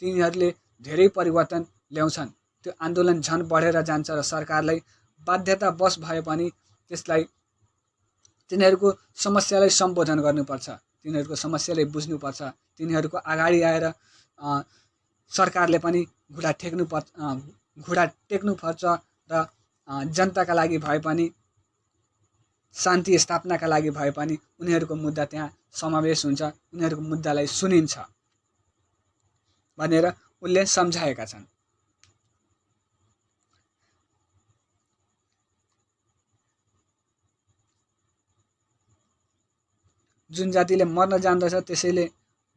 तिनीहरूले धेरै परिवर्तन ल्याउँछन्। त्यो आन्दोलन झन बढेर जान्छ र सरकारलाई बाध्यतावश भए पनि त्यसलाई तिनीहरूको समस्यालाई सम्बोधन गर्नुपर्छ, तिनीहरूको समस्यालाई बुझ्नुपर्छ। तिनीहरूको अगाडि आएर सरकारले पनि घुँडा टेक्नुपर्छ र जनताका लागि भए पनि, शान्ति स्थापनाका लागि भए पनि उनीहरूको मुद्दा त्यहाँ समावेश हुन्छ, उनीहरूको मुद्दालाई सुनिन्छ भनेर उनले सम्झाएका छन्। जुन जातिले मर्न जान्दछ त्यसैले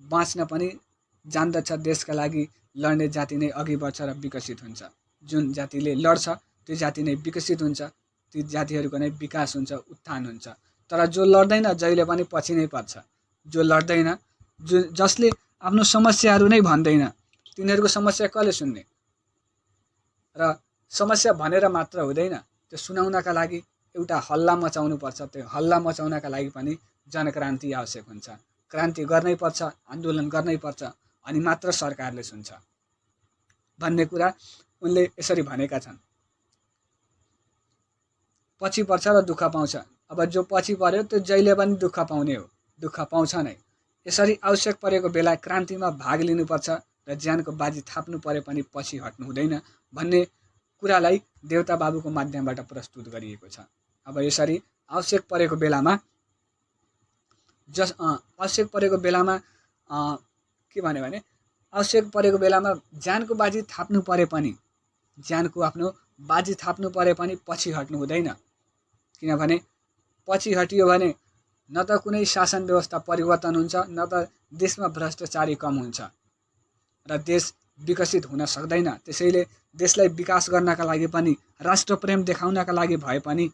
बाँच्न पनि जान्दछ। देशका लागि लड्ने जाति नै अघि बढ्छ र विकसित हुन्छ। जुन जातिले लड्छ त्यो जाति नै विकसित हुन्छ, ती जातिहरूको नै विकास हुन्छ, उत्थान हुन्छ। तर जो लड्दैन जहिले पनि पछि नै पर्छ। जो लड्दैन, जसले आफ्नो समस्याहरू नै भन्दैन, तिनीहरूको समस्या कसले सुन्ने? र समस्या भनेर मात्र हुँदैन, त्यो सुनाउनका लागि एउटा हल्ला मचाउनु पर्छ। त्यो हल्ला मचाउनका लागि पनि जनक्रान्ति आवश्यक हुन्छ। क्रान्ति गर्नै पर्छ, आन्दोलन गर्नै पर्छ, अनि मात्र सरकारले सुन्छ भन्ने कुरा उनले यसरी भनेका छन्। पछि पर्छ र दुःख पाउँछ। अब जो पछि पर्यो त्यो जहिले पनि दुःख पाउने हो, दुःख पाउँछ नै। यसरी आवश्यक परेको बेला क्रान्तिमा भाग लिनुपर्छ र ज्यानको बाजी थाप्नु परे पनि पछि हट्नु हुँदैन भन्ने कुरालाई देवता बाबुको माध्यमबाट प्रस्तुत गरिएको छ। अब यसरी आवश्यक परेको बेलामा के भन्यो भने आवश्यक परेको बेलामा ज्यानको बाजी थाप्नु परे पनि, ज्यानको आफ्नो बाजी थाप्नु परे पनि पछि हट्नु हुँदैन। किनभने पछि हटियो भने न त कुनै शासन व्यवस्था परिवर्तन हुन्छ, न त देशमा भ्रष्टाचारी कम हुन्छ र देश विकसित हुन सक्दैन। त्यसैले देशलाई विकास गर्नका लागि पनि, राष्ट्रप्रेम देखाउनका लागि भए पनि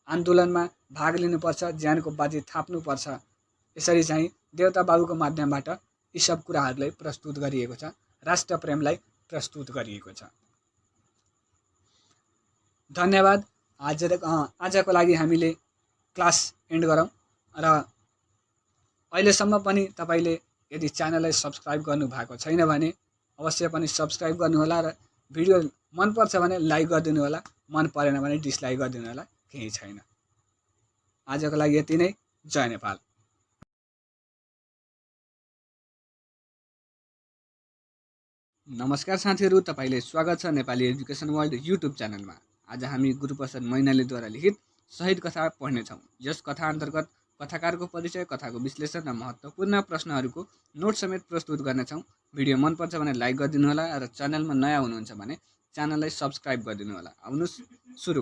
आन्दोलनमा भाग लिनुपर्छ, ज्यानको बाजी थाप्नुपर्छ। यसरी चाहिँ देवता बाबुको माध्यमबाट यी सब कुराहरूलाई प्रस्तुत गरिएको छ, राष्ट्रप्रेमलाई प्रस्तुत गरिएको छ। धन्यवाद। आजको लागि हामीले क्लास एन्ड गरौँ। र अहिलेसम्म पनि तपाईँले यदि च्यानललाई सब्सक्राइब गर्नुभएको छैन भने अवश्य पनि सब्सक्राइब गर्नुहोला र भिडियो मनपर्छ भने लाइक गरिदिनु होला, मन परेन भने डिसलाइक गरिदिनु होला, केही छैन। आजको लागि यति नै। जय नेपाल। नमस्कार साथीहरू, तपाईँले स्वागत छ नेपाली एजुकेसन वर्ल्ड युट्युब च्यानलमा। आज हामी गुरुप्रसाद मैनालीद्वारा लिखित शहीद कथा पढ्नेछौँ। यस कथा अन्तर्गत कथाकारको परिचय, कथाको विश्लेषण र महत्त्वपूर्ण प्रश्नहरूको नोट समेत प्रस्तुत गर्नेछौँ। भिडियो मनपर्छ भने लाइक गरिदिनु होला र च्यानलमा नयाँ हुनुहुन्छ भने च्यानललाई सब्सक्राइब गरिदिनु होला। आउनुहोस् सुरु।